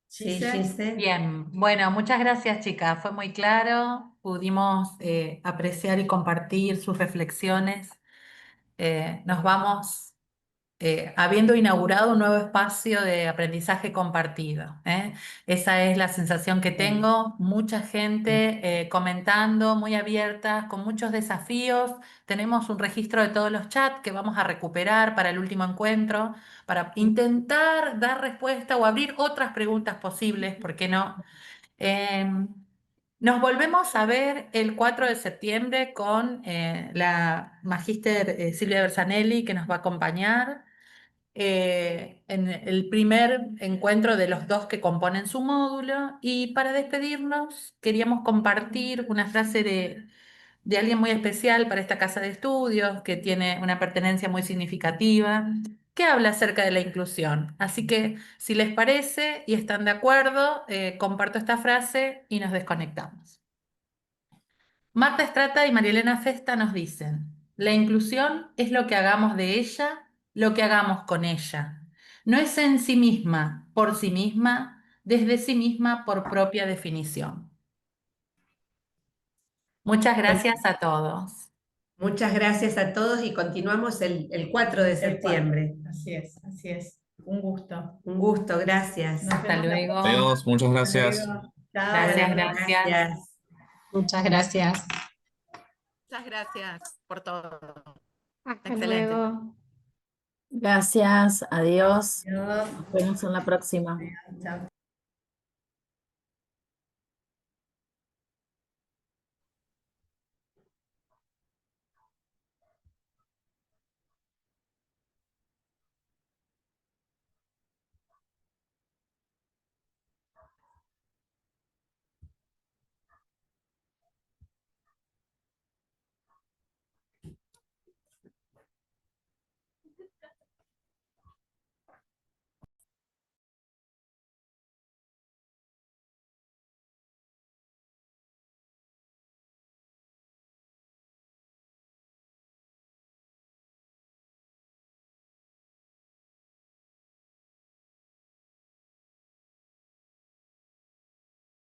Sí, Gise. Gise. Bien, bueno, muchas gracias, chicas. Fue muy claro. Pudimos apreciar y compartir sus reflexiones. Nos vamos habiendo inaugurado un nuevo espacio de aprendizaje compartido. Esa es la sensación que tengo. Mucha gente comentando, muy abierta, con muchos desafíos. Tenemos un registro de todos los chats que vamos a recuperar para el último encuentro, para intentar dar respuesta o abrir otras preguntas posibles, ¿por qué no? Nos volvemos a ver el 4 de septiembre con la magíster Silvia Bersanelli, que nos va a acompañar. en el primer encuentro de los dos que componen su módulo. Y para despedirnos, queríamos compartir una frase de alguien muy especial para esta casa de estudios, que tiene una pertenencia muy significativa, que habla acerca de la inclusión. Así que, si les parece y están de acuerdo, comparto esta frase y nos desconectamos. Marta Estrata y Marielena Festa nos dicen: la inclusión es lo que hagamos de ella, lo que hagamos con ella. No es en sí misma, por sí misma, desde sí misma por propia definición. Muchas gracias a todos. Muchas gracias a todos y continuamos el 4 de El 4. septiembre. Así es, así es. Un gusto. Un gusto, gracias. Nos Hasta vemos la luego. próxima. Adiós, muchas gracias. Hasta luego. Chao. Gracias, Bueno, gracias. gracias. Muchas gracias. Muchas gracias por todo. Hasta Excelente. luego. Gracias, adiós. Adiós. Nos vemos en la próxima. Chao.